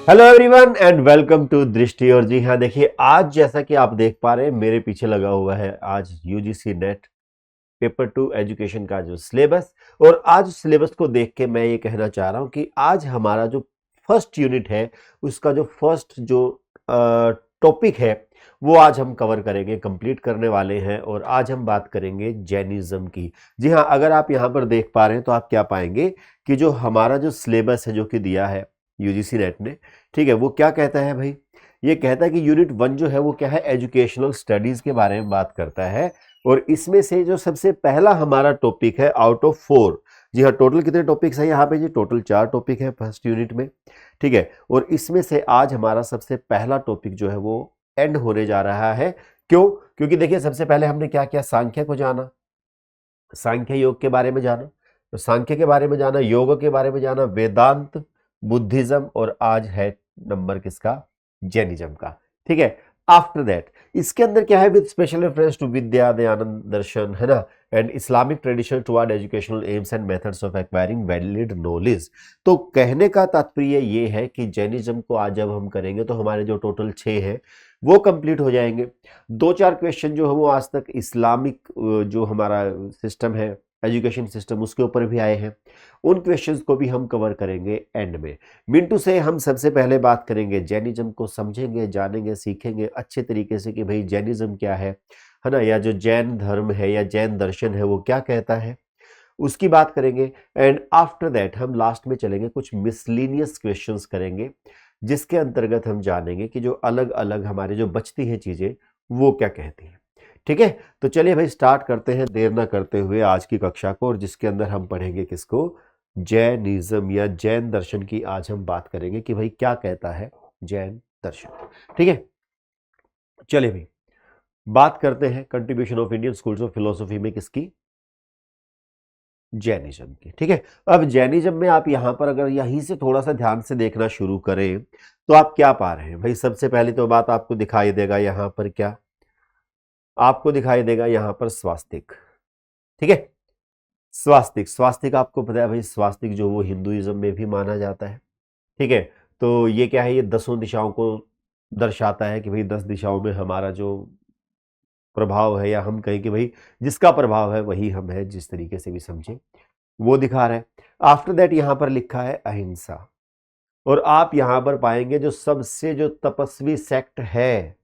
Hello everyone and welcome to Drishti. और जी हाँ, देखिए आज जैसा कि आप देख पा रहे हैं मेरे पीछे लगा हुआ है आज UGC net paper two education का जो सिलेबस। और आज सिलेबस को देख के मैं ये कहना चाह रहा हूँ कि आज हमारा जो फर्स्ट यूनिट है उसका जो फर्स्ट जो टॉपिक है वो आज हम कवर करेंगे, कंप्लीट करने वाले हैं। और आज हम बात करेंगे जैनिज्म की। जी हाँ, अगर आप यहाँ पर देख पा रहे हैं तो आप क्या पाएंगे कि जो हमारा जो सिलेबस है जो कि दिया है यूजीसी नेट ने, ठीक है, वो क्या कहता है भाई? ये कहता है कि यूनिट 1 जो है वो क्या है, एजुकेशनल स्टडीज के बारे में बात करता है। और इसमें से जो सबसे पहला हमारा टॉपिक है आउट ऑफ 4, जी हाँ, टोटल कितने टॉपिक्स है यहाँ पे जी? टोटल 4 टॉपिक है फर्स्ट यूनिट में, ठीक है। और इसमें से आज हमारा सबसे पहला टॉपिक जो है वो एंड होने जा रहा है। क्यों? क्योंकि देखिए सबसे पहले हमने क्या किया, सांख्य को जाना, सांख्य योग के बारे में जाना, तो सांख्य के बारे में जाना, योग के बारे में जाना, वेदांत, बुद्धिज्म, और आज है नंबर किसका? जैनिज्म का, ठीक है। आफ्टर दैट इसके अंदर क्या है, विद स्पेशल रेफरेंस टू विद्या दयानंद दर्शन, है ना, and Islamic tradition toward educational AIIMS and methods of acquiring valid knowledge. तो कहने का तात्पर्य ये है कि जैनिज्म को आज जब हम करेंगे तो हमारे जो टोटल 6 हैं वो कंप्लीट हो जाएंगे। 2-4 क्वेश्चन जो है वो आज तक इस्लामिक जो हमारा सिस्टम है, एजुकेशन सिस्टम, उसके ऊपर भी आए हैं। उन क्वेश्चंस को भी हम कवर करेंगे एंड में। मिंटू से हम सबसे पहले बात करेंगे, जैनिज्म को समझेंगे, जानेंगे, सीखेंगे अच्छे तरीके से कि भाई जैनिज्म क्या है ना, या जो जैन धर्म है या जैन दर्शन है वो क्या कहता है, उसकी बात करेंगे। एंड आफ्टर दैट हम लास्ट में चलेंगे, कुछ मिसलीनियस क्वेश्चंस करेंगे जिसके अंतर्गत हम जानेंगे कि जो अलग अलग हमारे जो बचती है चीजें वो क्या कहती हैं, ठीक है। तो चलिए भाई स्टार्ट करते हैं देर ना करते हुए आज की कक्षा को, और जिसके अंदर हम पढ़ेंगे किसको? जैनिज्म या जैन दर्शन की आज हम बात करेंगे कि भाई क्या कहता है जैन दर्शन, ठीक है। चलिए भाई बात करते हैं contribution of Indian schools of philosophy में किसकी? जैनिज्म की, ठीक है। अब जैनिज्म में आप यहां पर अगर यहीं से थोड़ा सा ध्यान से देखना शुरू करें तो आप क्या पा रहे हैं भाई? सबसे पहली तो बात आपको दिखाई देगा यहां पर क्या? आपको दिखाई देगा यहां पर स्वास्तिक, ठीक है। स्वास्तिक, स्वास्तिक आपको पता है भाई, स्वास्तिक जो वो हिंदुइज्म में भी माना जाता है, ठीक है। तो ये क्या है, ये 10 दिशाओं को दर्शाता है कि भाई 10 दिशाओं में हमारा जो प्रभाव है, या हम कहें कि भाई जिसका प्रभाव है वही हम है, जिस तरीके से भी समझे वो दिखा रहा है। आफ्टर दैट यहां पर लिखा है अहिंसा। और आप यहां पर पाएंगे जो सबसे जो तपस्वी सेक्ट है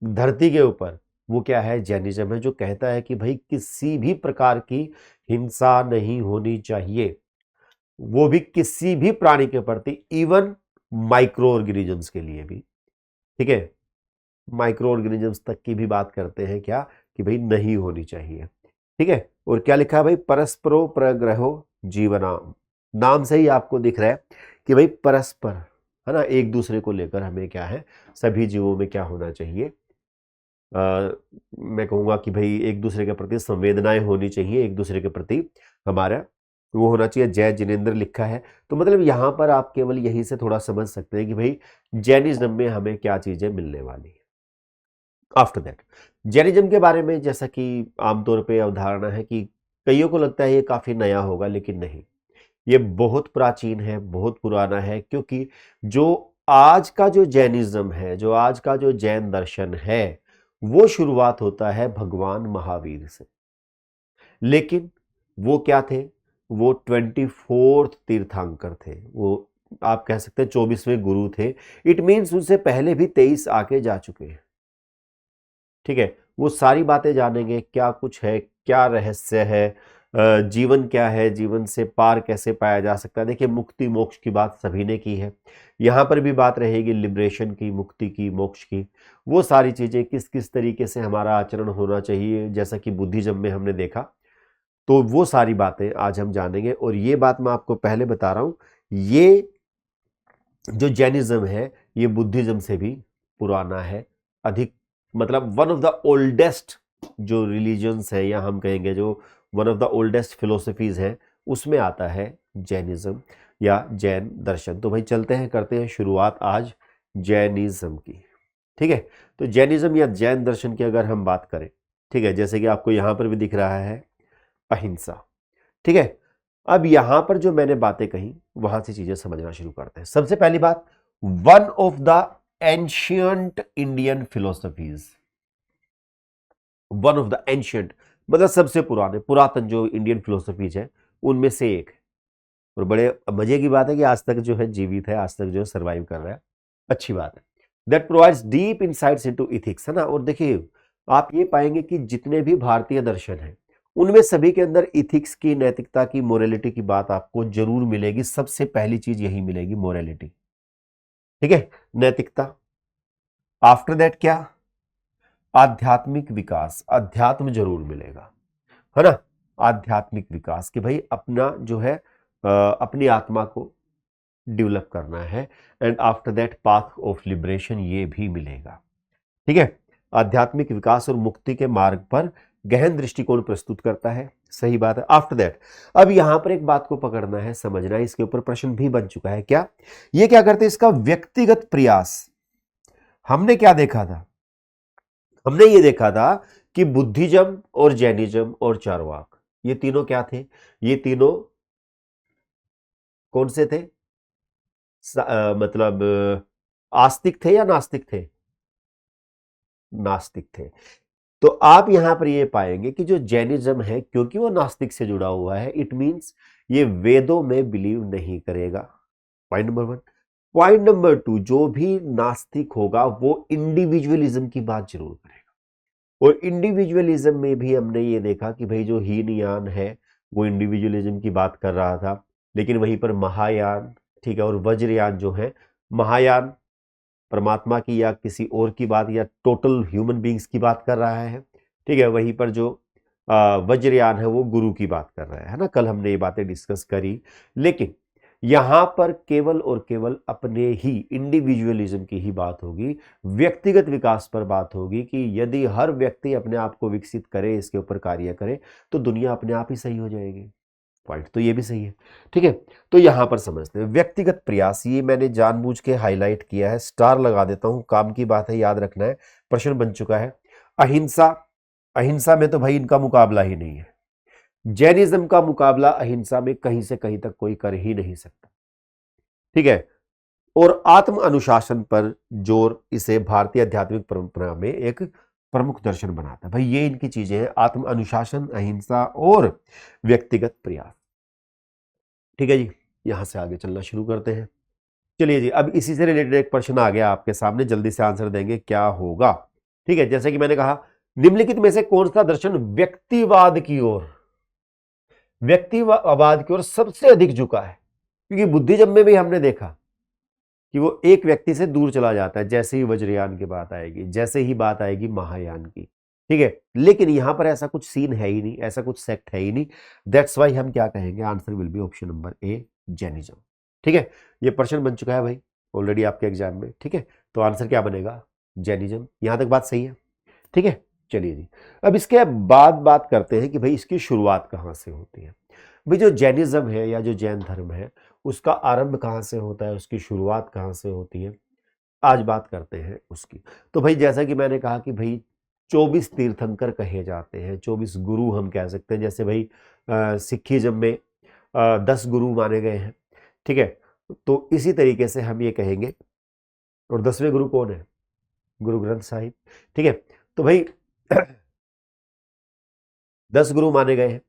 धरती के ऊपर वो क्या है? जैनिज्म है, जो कहता है कि भाई किसी भी प्रकार की हिंसा नहीं होनी चाहिए, वो भी किसी भी प्राणी के प्रति, इवन माइक्रो ऑर्गेनिजम्स के लिए भी, ठीक है। माइक्रो ऑर्गेनिजम्स तक की भी बात करते हैं क्या कि भाई नहीं होनी चाहिए, ठीक है। और क्या लिखा है भाई? परस्परो प्रग्रहो जीवनाम, नाम से ही आपको दिख रहा है कि भाई परस्पर, है ना, एक दूसरे को लेकर हमें क्या है, सभी जीवों में क्या होना चाहिए? मैं कहूँगा कि भाई एक दूसरे के प्रति संवेदनाएं होनी चाहिए, एक दूसरे के प्रति हमारा वो होना चाहिए। जय जिनेंद्र लिखा है। तो मतलब यहाँ पर आप केवल यहीं से थोड़ा समझ सकते हैं कि भाई जैनिज्म में हमें क्या चीजें मिलने वाली है। आफ्टर दैट जैनिज्म के बारे में जैसा कि आमतौर पे अवधारणा है कि कईयों को लगता है ये काफी नया होगा, लेकिन नहीं, ये बहुत प्राचीन है, बहुत पुराना है। क्योंकि जो आज का जो जैनिज्म है, जो आज का जो जैन दर्शन है, वो शुरुआत होता है भगवान महावीर से। लेकिन वो क्या थे? वो 24th तीर्थंकर थे, वो आप कह सकते हैं 24वें गुरु थे। इट मीन्स उनसे पहले भी 23 आके जा चुके हैं, ठीक है। वो सारी बातें जानेंगे, क्या कुछ है, क्या रहस्य है, जीवन क्या है, जीवन से पार कैसे पाया जा सकता है। देखिए मुक्ति मोक्ष की बात सभी ने की है, यहाँ पर भी बात रहेगी लिबरेशन की, मुक्ति की, मोक्ष की। वो सारी चीजें किस किस तरीके से हमारा आचरण होना चाहिए, जैसा कि बुद्धिज्म में हमने देखा, तो वो सारी बातें आज हम जानेंगे। और ये बात मैं आपको पहले बता रहा हूं, ये जो जैनिज्म है ये बुद्धिज्म से भी पुराना है, अधिक, मतलब वन ऑफ द ओल्डेस्ट जो रिलीजन्स है, या हम कहेंगे जो one of the oldest philosophies है, उसमें आता है जैनिज्म या जैन दर्शन। तो भाई चलते हैं, करते हैं शुरुआत आज जैनिज्म की, ठीक है। तो जैनिज्म या जैन दर्शन की अगर हम बात करें, ठीक है, जैसे कि आपको यहां पर भी दिख रहा है अहिंसा, ठीक है। अब यहां पर जो मैंने बातें कही वहां से चीजें समझना शुरू करते हैं। सबसे पहली बात, one of the ancient Indian philosophies, one of the ancient मतलब सबसे पुराने पुरातन जो इंडियन फिलोसफीज है उनमें से एक है। और बड़े मजे की बात है कि आज तक जो है जीवित है, आज तक जो है सर्वाइव कर रहा है, अच्छी बात है। That provides deep insights into ethics, है ना। और देखिए आप ये पाएंगे कि जितने भी भारतीय दर्शन हैं उनमें सभी के अंदर इथिक्स की, नैतिकता की, मोरालिटी की बात आपको जरूर मिलेगी। सबसे पहली चीज यही मिलेगी, मोरालिटी, ठीक है, नैतिकता। आफ्टर दैट क्या, आध्यात्मिक विकास, अध्यात्म जरूर मिलेगा, है ना। आध्यात्मिक विकास कि भाई अपना जो है अपनी आत्मा को डेवलप करना है। And after that path of liberation, ये भी मिलेगा, ठीक है। आध्यात्मिक विकास और मुक्ति के मार्ग पर गहन दृष्टिकोण प्रस्तुत करता है, सही बात है। आफ्टर दैट अब यहां पर एक बात को पकड़ना है, समझना है, इसके ऊपर प्रश्न भी बन चुका है। क्या ये क्या करते हैं, इसका व्यक्तिगत प्रयास। हमने क्या देखा था, हमने ये देखा था कि बुद्धिज्म और जैनिज्म और चारवाक, ये तीनों क्या थे, ये तीनों कौन से थे, मतलब आस्तिक थे या नास्तिक थे, नास्तिक थे। तो आप यहां पर ये पाएंगे कि जो जैनिज्म है, क्योंकि वो नास्तिक से जुड़ा हुआ है, इट मींस ये वेदों में बिलीव नहीं करेगा, point number one. Point number two, जो भी नास्तिक होगा वो इंडिविजुअलिज्म की बात जरूर करेगा। और इंडिविजुअलिज्म में भी हमने ये देखा कि भाई जो हीनयान है वो इंडिविजुअलिज्म की बात कर रहा था, लेकिन वहीं पर महायान, ठीक है, और वज्रयान जो है, महायान परमात्मा की या किसी और की बात या टोटल ह्यूमन बींग्स की बात कर रहा है, ठीक है। वहीं पर जो वज्रयान है वो गुरु की बात कर रहा है ना। कल हमने ये बातें डिस्कस करी, लेकिन यहां पर केवल और केवल अपने ही इंडिविजुअलिज्म की ही बात होगी, व्यक्तिगत विकास पर बात होगी कि यदि हर व्यक्ति अपने आप को विकसित करे, इसके ऊपर कार्य करे, तो दुनिया अपने आप ही सही हो जाएगी। पॉइंट तो ये भी सही है, ठीक है। तो यहां पर समझते हैं व्यक्तिगत प्रयास, ये मैंने जानबूझ के हाईलाइट किया है, स्टार लगा देता हूं, काम की बात है, याद रखना है, प्रश्न बन चुका है। अहिंसा, अहिंसा में तो भाई इनका मुकाबला ही नहीं है। जैनिज्म का मुकाबला अहिंसा में कहीं से कहीं तक कोई कर ही नहीं सकता, ठीक है। और आत्म अनुशासन पर जोर इसे भारतीय आध्यात्मिक परंपरा में एक प्रमुख दर्शन बनाता है। भाई ये इनकी चीजें हैं, आत्म अनुशासन, अहिंसा और व्यक्तिगत प्रयास, ठीक है जी। यहां से आगे चलना शुरू करते हैं। चलिए जी, अब इसी से रिलेटेड एक प्रश्न आ गया आपके सामने, जल्दी से आंसर देंगे, क्या होगा, ठीक है। जैसे कि मैंने कहा, निम्नलिखित में से कौन सा दर्शन व्यक्तिवाद की ओर, व्यक्तिवाद की ओर सबसे अधिक झुका है। क्योंकि बुद्धिज्म में भी हमने देखा कि वो एक व्यक्ति से दूर चला जाता है, जैसे ही वज्रयान की बात आएगी, जैसे ही बात आएगी महायान की, ठीक है। लेकिन यहां पर ऐसा कुछ सीन है ही नहीं, ऐसा कुछ सेक्ट है ही नहीं। दैट्स वाई हम क्या कहेंगे, answer will be option number A, Jainism, ठीक है। ये प्रश्न बन चुका है भाई ऑलरेडी आपके एग्जाम में, ठीक है। तो आंसर क्या बनेगा, जैनिज्म। यहां तक बात सही है, ठीक है। चलिए जी, अब इसके बाद बात करते हैं कि भाई इसकी शुरुआत कहां से होती है। भाई जो जैनिज्म है या जो जैन धर्म है, उसका आरंभ कहां से होता है, उसकी शुरुआत कहां से होती है, आज बात करते हैं उसकी। तो भाई जैसा कि मैंने कहा कि भाई 24 तीर्थंकर कहे जाते हैं, 24 गुरु हम कह सकते हैं। जैसे भाई सिखिज्म में 10 गुरु माने गए हैं, ठीक है। तो इसी तरीके से हम ये कहेंगे, और 10वें गुरु कौन है, गुरु ग्रंथ साहिब, ठीक है। तो भाई 10 गुरु माने गए हैं,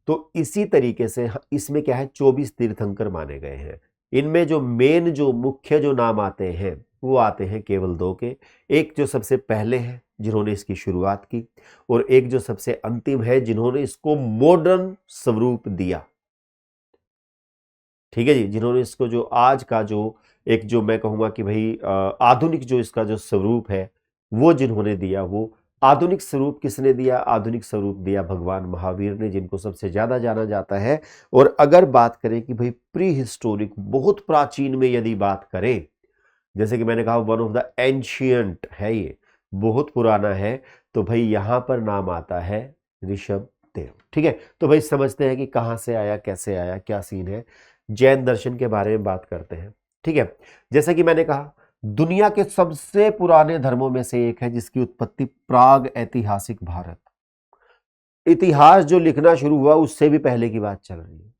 तो इसी तरीके से इसमें क्या है, 24 तीर्थंकर माने गए हैं। इनमें जो मेन, जो मुख्य जो नाम आते हैं वो आते हैं केवल दो के, एक जो सबसे पहले है जिन्होंने इसकी शुरुआत की, और एक जो सबसे अंतिम है जिन्होंने इसको मॉडर्न स्वरूप दिया, ठीक है जी। जिन्होंने इसको जो आज का जो एक, जो मैं कहूंगा कि भाई आधुनिक जो इसका जो स्वरूप है वो जिन्होंने दिया, वो आधुनिक स्वरूप किसने दिया, आधुनिक स्वरूप दिया भगवान महावीर ने, जिनको सबसे ज्यादा जाना जाता है। और अगर बात करें कि भाई प्री हिस्टोरिक, बहुत प्राचीन में यदि बात करें, जैसे कि मैंने कहा वन ऑफ द एंशियंट है, ये बहुत पुराना है, तो भाई यहां पर नाम आता है ऋषभ देव, ठीक है। तो भाई समझते हैं कि कहां से आया, कैसे आया, क्या सीन है। जैन दर्शन के बारे में बात करते हैं, ठीक है। जैसा कि मैंने कहा, दुनिया के सबसे पुराने धर्मों में से एक है जिसकी उत्पत्ति प्राग ऐतिहासिक भारत, इतिहास जो लिखना शुरू हुआ उससे भी पहले की बात चल रही है,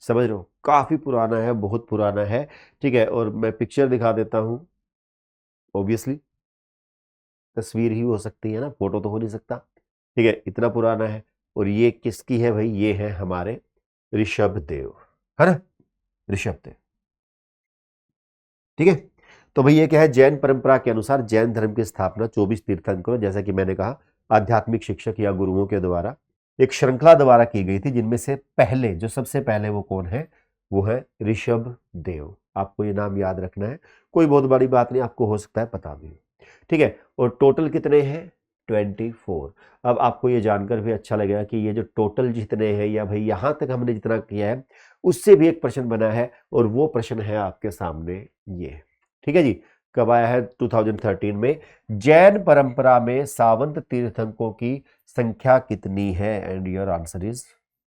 समझ रहे हो, काफी पुराना है, बहुत पुराना है। ठीक है, और मैं पिक्चर दिखा देता हूं। ऑब्वियसली तस्वीर ही हो सकती है ना, फोटो तो हो नहीं सकता। ठीक है, इतना पुराना है। और ये किसकी है भाई, ये है हमारे ऋषभ देव, है ना, ऋषभ देव। ठीक है, तो भाई ये क्या है, जैन परंपरा के अनुसार जैन धर्म की स्थापना 24 तीर्थंकरों, जैसा कि मैंने कहा, आध्यात्मिक शिक्षक या गुरुओं के द्वारा एक श्रृंखला द्वारा की गई थी, जिनमें से पहले, जो सबसे पहले, वो कौन है, वो है ऋषभ देव। आपको ये नाम याद रखना है, कोई बहुत बड़ी बात नहीं, आपको हो सकता है पता भी। ठीक है, और टोटल कितने हैं, 24। अब आपको ये जानकर भी अच्छा लगेगा कि ये जो टोटल जितने हैं, या भाई यहां तक हमने जितना किया है, उससे भी एक प्रश्न बना है, और वो प्रश्न है आपके सामने ये। ठीक है जी, कब आया है, 2013 में। जैन परंपरा में सावंत तीर्थंकों की संख्या कितनी है, एंड योर आंसर इज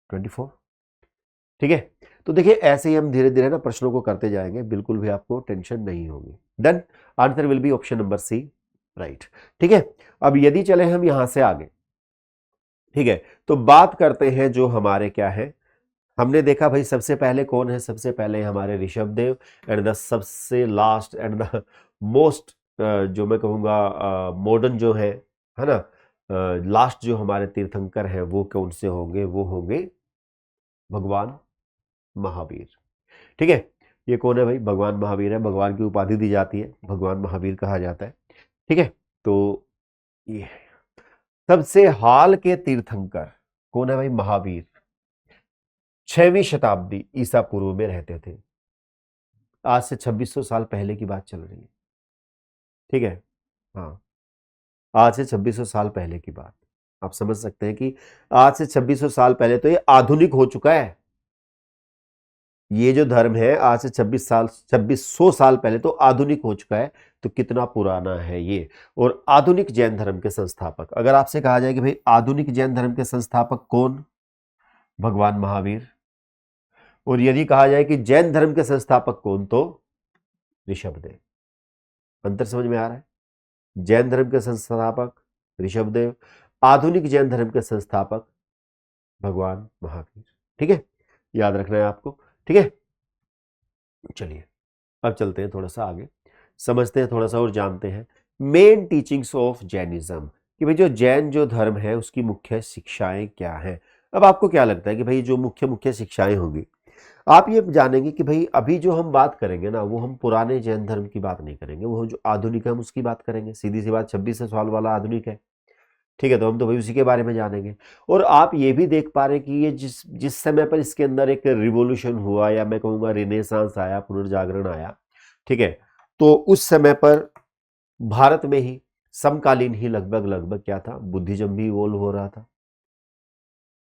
24। ठीक है, तो देखिए ऐसे ही हम धीरे धीरे ना प्रश्नों को करते जाएंगे, बिल्कुल भी आपको टेंशन नहीं होगी। Done, answer will be option number C, right. ठीक है, अब यदि चले हम यहां से आगे, ठीक है, तो बात करते हैं जो हमारे क्या है, हमने देखा भाई सबसे पहले कौन है, सबसे पहले हमारे ऋषभ देव, एंड द सबसे लास्ट एंड द मोस्ट, जो मैं कहूँगा मॉडर्न जो है ना, लास्ट जो हमारे तीर्थंकर हैं वो कौन से होंगे, वो होंगे भगवान महावीर। ठीक है, ये कौन है भाई, भगवान महावीर है, भगवान की उपाधि दी जाती है, भगवान महावीर कहा जाता है। ठीक है, तो ये सबसे हाल के तीर्थंकर कौन है भाई, महावीर, 6वीं शताब्दी ईसा पूर्व में रहते थे। आज से 2600 साल पहले की बात चल रही है। ठीक है, हाँ, आज से 2600 साल पहले की बात। आप समझ सकते हैं कि आज से 2600 साल पहले तो ये आधुनिक हो चुका है। ये जो धर्म है आज से 2600 साल पहले तो आधुनिक हो चुका है, तो कितना पुराना है ये। और आधुनिक जैन धर्म के संस्थापक, अगर आपसे कहा जाए कि भाई आधुनिक जैन धर्म के संस्थापक कौन, भगवान महावीर। और यदि कहा जाए कि जैन धर्म के संस्थापक कौन, तो ऋषभ देव। अंतर समझ में आ रहा है, जैन धर्म के संस्थापक ऋषभ देव, आधुनिक जैन धर्म के संस्थापक भगवान महावीर। ठीक है, याद रखना है आपको। ठीक है, चलिए अब चलते हैं थोड़ा सा आगे, समझते हैं थोड़ा सा और जानते हैं मेन टीचिंग्स ऑफ जैनिज्म, कि भाई जो जैन जो धर्म है उसकी मुख्य शिक्षाएं क्या हैं। अब आपको क्या लगता है कि भाई जो मुख्य मुख्य शिक्षाएं होंगी, आप ये जानेंगे कि भाई अभी जो हम बात करेंगे ना, वो हम पुराने जैन धर्म की बात नहीं करेंगे, वो जो आधुनिक है हम उसकी बात करेंगे। सीधी सी बात, 26 साल वाला आधुनिक है। ठीक है, तो हम तो भाई उसी के बारे में जानेंगे। और आप ये भी देख पा रहे हैं कि ये जिस जिस समय पर इसके अंदर एक रिवोल्यूशन हुआ, या मैं कहूँगा रिनेसांस आया, पुनर्जागरण आया, ठीक है, तो उस समय पर भारत में ही समकालीन ही लगभग लगभग क्या था, बुद्धिज्म भी इवोल्व हो रहा था।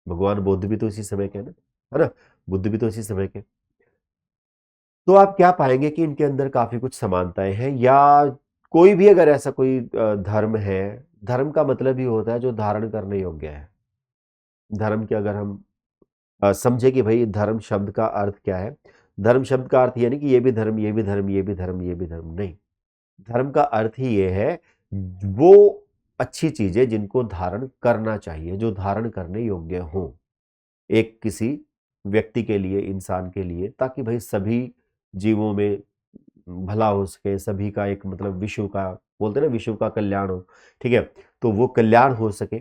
भगवान बुद्ध भी तो इसी समय के है ना, बुद्ध भी तो इसी समय के। तो आप क्या पाएंगे कि इनके अंदर काफी कुछ समानताएं हैं, या कोई भी अगर ऐसा कोई धर्म है, धर्म का मतलब ही होता है जो धारण करने योग्य है। धर्म के अगर हम समझे कि भाई धर्म शब्द का अर्थ क्या है, धर्म शब्द का अर्थ ये नहीं कि ये भी धर्म, ये भी धर्म, ये भी धर्म, ये भी धर्म, नहीं। धर्म का अर्थ ही ये है, वो अच्छी चीजें जिनको धारण करना चाहिए, जो धारण करने योग्य हो एक किसी व्यक्ति के लिए, इंसान के लिए, ताकि भाई सभी जीवों में भला हो सके, सभी का एक मतलब विश्व का, बोलते हैं ना, विश्व का कल्याण हो। ठीक है, तो वो कल्याण हो सके,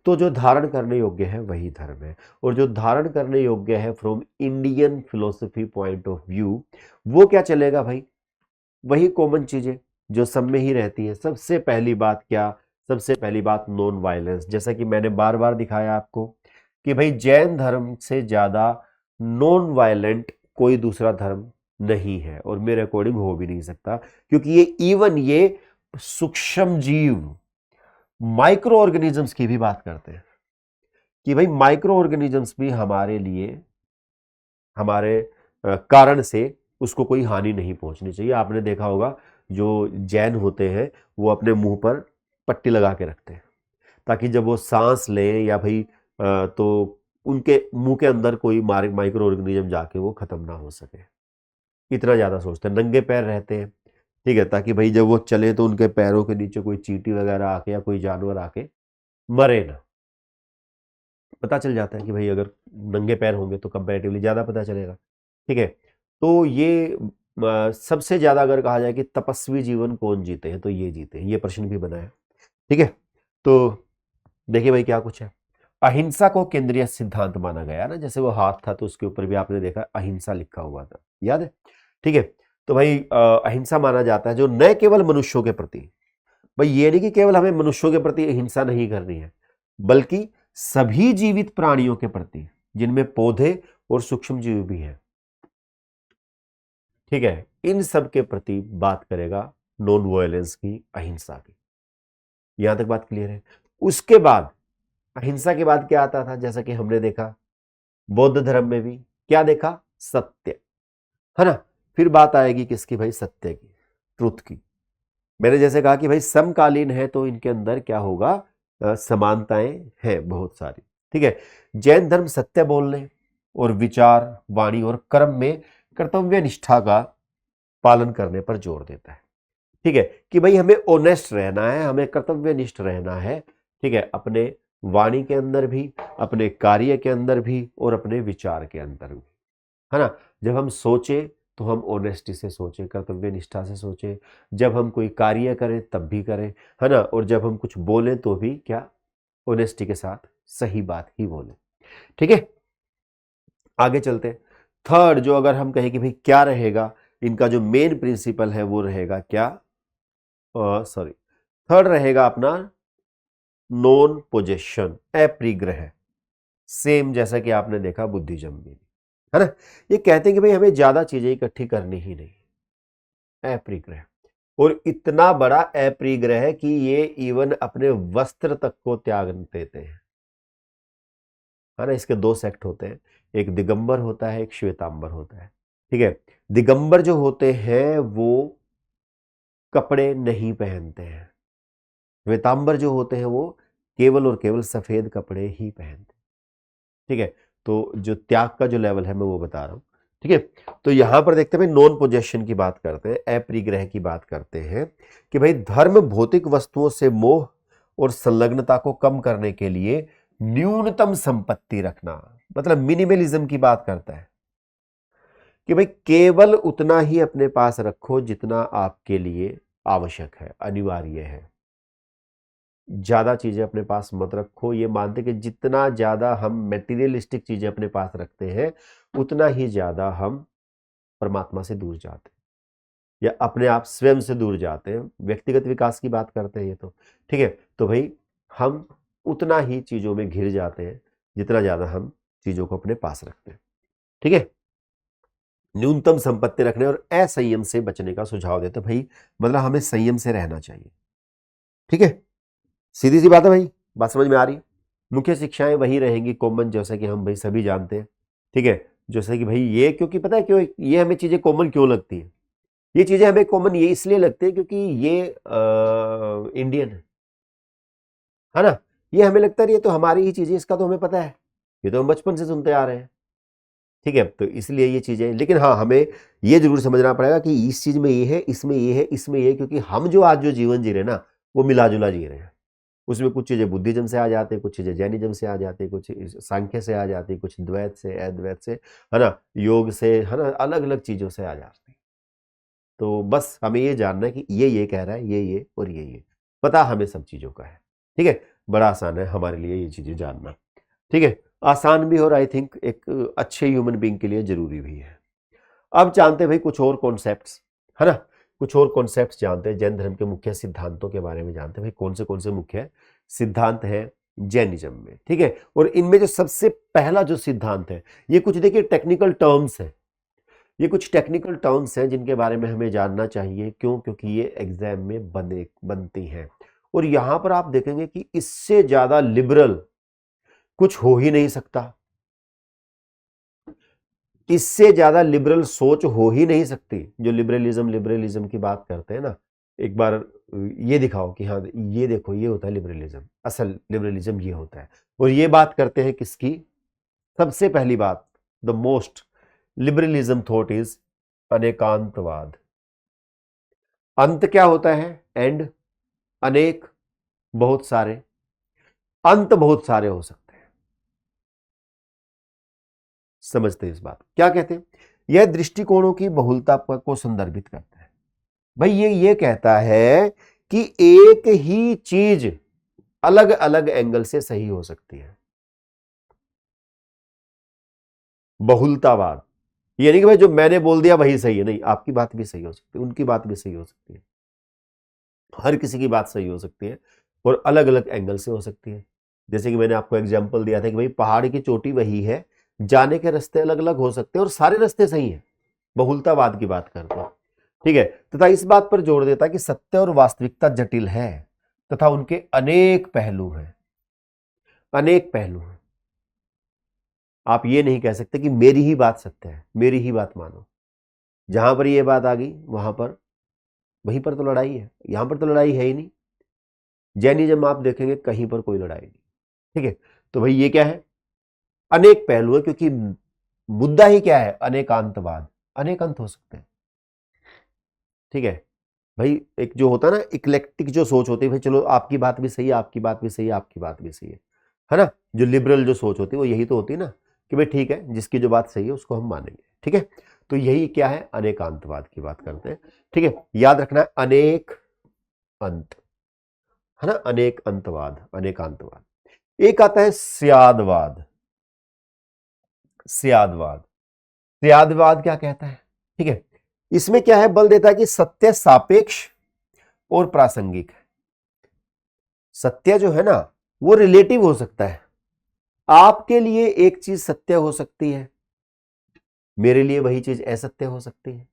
तो जो धारण करने योग्य है वही धर्म है। और जो धारण करने योग्य है from Indian philosophy point of view, वो क्या चलेगा भाई, वही कॉमन चीजें जो सब में ही रहती है। सबसे पहली बात क्या, सबसे पहली बात नॉन वायलेंस। जैसा कि मैंने बार बार दिखाया आपको कि भाई जैन धर्म से ज्यादा नॉन वायलेंट कोई दूसरा धर्म नहीं है, और मेरे अकॉर्डिंग हो भी नहीं सकता, क्योंकि ये इवन ये सूक्ष्म जीव, माइक्रो ऑर्गेनिजम्स की भी बात करते हैं कि भाई माइक्रो ऑर्गेनिजम्स भी हमारे लिए, हमारे कारण से उसको कोई हानि नहीं पहुंचनी चाहिए। आपने देखा होगा जो जैन होते हैं वो अपने मुंह पर पट्टी लगा के रखते हैं, ताकि जब वो सांस लें या भाई तो उनके मुंह के अंदर कोई माइक्रो ऑर्गेनिज्म जाके वो खत्म ना हो सके। इतना ज्यादा सोचते हैं। नंगे पैर रहते हैं, ठीक है, ताकि भाई जब वो चले तो उनके पैरों के नीचे कोई चींटी वगैरह आके या कोई जानवर आके मरे ना। पता चल जाता है कि भाई अगर नंगे पैर होंगे तो कंपैरेटिवली ज़्यादा पता चलेगा। ठीक है, तो ये सबसे ज़्यादा अगर कहा जाए कि तपस्वी जीवन कौन जीते हैं, तो ये जीते हैं। ये प्रश्न भी बना है। ठीक है, तो देखिए भाई क्या कुछ है। अहिंसा को केंद्रीय सिद्धांत माना गया ना, जैसे वो हाथ था तो उसके ऊपर भी आपने देखा अहिंसा लिखा हुआ था, याद है। ठीक है, तो भाई अहिंसा माना जाता है जो न केवल मनुष्यों के प्रति, भाई ये नहीं कि केवल हमें मनुष्यों के प्रति हिंसा नहीं करनी है, बल्कि सभी जीवित प्राणियों के प्रति, जिनमें पौधे और सूक्ष्म जीव भी हैं। ठीक है, इन सब के प्रति बात करेगा नॉन वायलेंस की, अहिंसा की। यहां तक बात क्लियर है। उसके बाद अहिंसा के बाद क्या आता था, जैसा कि हमने देखा बौद्ध धर्म में भी क्या देखा, सत्य, है ना। फिर बात आएगी किसकी भाई, सत्य की, ट्रुथ की। मैंने जैसे कहा कि भाई समकालीन है तो इनके अंदर क्या होगा, समानताएं हैं बहुत सारी। ठीक है, जैन धर्म सत्य बोलने और विचार, वाणी और कर्म में कर्तव्य निष्ठा का पालन करने पर जोर देता है। ठीक है, कि भाई हमें ऑनेस्ट रहना है, हमें कर्तव्यनिष्ठ रहना है। ठीक है, अपने वाणी के अंदर भी, अपने कार्य के अंदर भी और अपने विचार के अंदर भी, है ना। जब हम सोचे तो हम ऑनेस्टी से सोचे, कर्तव्य निष्ठा से सोचे। जब हम कोई कार्य करें तब भी करें, है ना। और जब हम कुछ बोलें तो भी क्या, ऑनेस्टी के साथ सही बात ही बोले। ठीक है, आगे चलते हैं। थर्ड जो अगर हम कहें कि भाई क्या रहेगा, इनका जो मेन प्रिंसिपल है वो रहेगा क्या, सॉरी, थर्ड रहेगा अपना नॉन पोजेशन, अपरिग्रह। सेम जैसा कि आपने देखा बुद्धिज्म में, है ना। ये कहते हैं कि भाई हमें ज्यादा चीजें इकट्ठी करनी ही नहीं, अपरिग्रह। और इतना बड़ा अपरिग्रह कि ये इवन अपने वस्त्र तक को त्याग देते हैं, है ना। इसके दो सेक्ट होते हैं, एक दिगंबर होता है, एक श्वेतांबर होता है। ठीक है, दिगंबर जो होते हैं वो कपड़े नहीं पहनते हैं, श्वेतांबर जो होते हैं वो केवल और केवल सफेद कपड़े ही पहनते हैं। ठीक है, तो जो त्याग का जो लेवल है मैं वो बता रहा हूं। ठीक है, तो यहां पर देखते हैं नॉन पोजेशन की बात करते हैं, अपरिग्रह की बात करते हैं कि भाई धर्म भौतिक वस्तुओं से मोह और संलग्नता को कम करने के लिए न्यूनतम संपत्ति रखना, मतलब मिनिमलिज्म की बात करता है कि भाई केवल उतना ही अपने पास रखो जितना आपके लिए आवश्यक है, अनिवार्य है। ज्यादा चीजें अपने पास मत रखो। ये मानते कि जितना ज्यादा हम मेटीरियलिस्टिक चीजें अपने पास रखते हैं उतना ही ज्यादा हम परमात्मा से दूर जाते हैं, या अपने आप स्वयं से दूर जाते हैं। व्यक्तिगत विकास की बात करते हैं ये तो। ठीक है, तो भाई हम उतना ही चीजों में घिर जाते हैं जितना ज्यादा हम चीजों को अपने पास रखते हैं। ठीक है, न्यूनतम संपत्ति रखने और असंयम से बचने का सुझाव देते हैं भाई, मतलब हमें संयम से रहना चाहिए। ठीक है, सीधी सी बात है भाई, बात समझ में आ रही है। मुख्य शिक्षाएं वही रहेंगी कॉमन, जैसा कि हम भाई सभी जानते हैं। ठीक है, जैसे कि भाई ये, क्योंकि पता है क्यों ये हमें चीजें कॉमन क्यों लगती है, ये चीजें हमें कॉमन ये इसलिए लगती है क्योंकि ये इंडियन है ना। ये हमें लगता है ये तो हमारी ही चीजें, इसका तो हमें पता है, ये तो हम बचपन से सुनते आ रहे हैं। ठीक है, तो इसलिए ये चीजें, लेकिन हाँ हमें ये जरूर समझना पड़ेगा कि इस चीज में ये है, इसमें ये है, इसमें ये है, क्योंकि हम जो आज जो जीवन जी रहे हैं ना वो मिला जुला जी रहे हैं। उसमें कुछ चीजें बुद्धिज्म से आ जाती है, कुछ चीजें जैनिज्म से आ जाती है, कुछ सांख्य से आ जाती है, कुछ द्वैत से, अद्वैत से, है ना, योग से, है ना, अलग अलग चीजों से आ जाती है। तो बस हमें ये जानना है कि ये कह रहा है, ये और ये पता हमें सब चीजों का है। ठीक है, बड़ा आसान है हमारे लिए ये चीजें जानना। ठीक है, आसान भी और आई थिंक एक अच्छे ह्यूमन बीइंग के लिए जरूरी भी है। अब जानते हैं भाई कुछ और कॉन्सेप्ट्स, है ना। कुछ और कॉन्सेप्ट्स जानते हैं, जैन धर्म के मुख्य सिद्धांतों के बारे में जानते हैं भाई, कौन से मुख्य सिद्धांत है जैनिज्म में। ठीक है, और इनमें जो सबसे पहला जो सिद्धांत है, ये कुछ देखिए टेक्निकल टर्म्स है, ये कुछ टेक्निकल टर्म्स हैं जिनके बारे में हमें जानना चाहिए। क्यों? क्योंकि ये एग्जाम में बनती हैं। और यहां पर आप देखेंगे कि इससे ज्यादा लिबरल कुछ हो ही नहीं सकता, इससे ज्यादा लिबरल सोच हो ही नहीं सकती। जो लिबरलिज्म लिबरलिज्म की बात करते हैं ना, एक बार ये दिखाओ कि हाँ ये देखो ये होता है लिबरलिज्म, असल लिबरलिज्म ये होता है। और ये बात करते हैं किसकी, सबसे पहली बात, the most liberalism thought is Anekantavada. अंत क्या होता है, एंड, अनेक बहुत सारे, अंत बहुत सारे हो सकते हैं। समझते हैं इस बात क्या कहते हैं? यह दृष्टिकोणों की बहुलता को संदर्भित करता है। भाई ये कहता है कि एक ही चीज अलग अलग एंगल से सही हो सकती है। बहुलतावाद ये नहीं कि भाई जो मैंने बोल दिया वही सही है, नहीं, आपकी बात भी सही हो सकती है, उनकी बात भी सही हो सकती है, हर किसी की बात सही हो सकती है और अलग अलग एंगल से हो सकती है। जैसे कि मैंने आपको एग्जांपल दिया था कि भाई पहाड़ की चोटी वही है, जाने के रास्ते अलग अलग हो सकते हैं और सारे रास्ते सही हैं। बहुलतावाद की बात करते हैं, ठीक है। तथा इस बात पर जोर देता है कि सत्य और वास्तविकता जटिल है तथा उनके अनेक पहलू हैं, अनेक पहलू हैं। आप ये नहीं कह सकते कि मेरी ही बात सत्य है, मेरी ही बात मानो। जहां पर ये बात आ गई वहां पर, वहीं पर तो लड़ाई है, यहां पर तो लड़ाई है ही नहीं। जैनिज्म आप देखेंगे कहीं पर कोई लड़ाई नहीं, ठीक है। तो भाई ये क्या है? अनेक पहलू है, क्योंकि मुद्दा ही क्या है? अनेकांतवाद, अनेक अंत हो सकते हैं, ठीक है। भाई एक जो होता है ना इक्लेक्टिक जो सोच होती है, भाई चलो आपकी बात भी सही है, आपकी बात भी सही है, आपकी बात भी सही है ना। जो लिबरल जो सोच होती है वो यही तो होती है ना, कि भाई ठीक है जिसकी जो बात सही है उसको हम मानेंगे, ठीक है। तो यही क्या है? अनेकांतवाद की बात करते हैं, ठीक है। याद रखना है अनेक अंत, है ना, अनेक अंतवाद, अनेकांतवाद। एक आता है स्यादवाद। स्यादवाद, स्यादवाद क्या कहता है? ठीक है, इसमें क्या है? बल देता है कि सत्य सापेक्ष और प्रासंगिक है। सत्य जो है ना वो रिलेटिव हो सकता है। आपके लिए एक चीज सत्य हो सकती है, मेरे लिए वही चीज असत्य हो सकती है।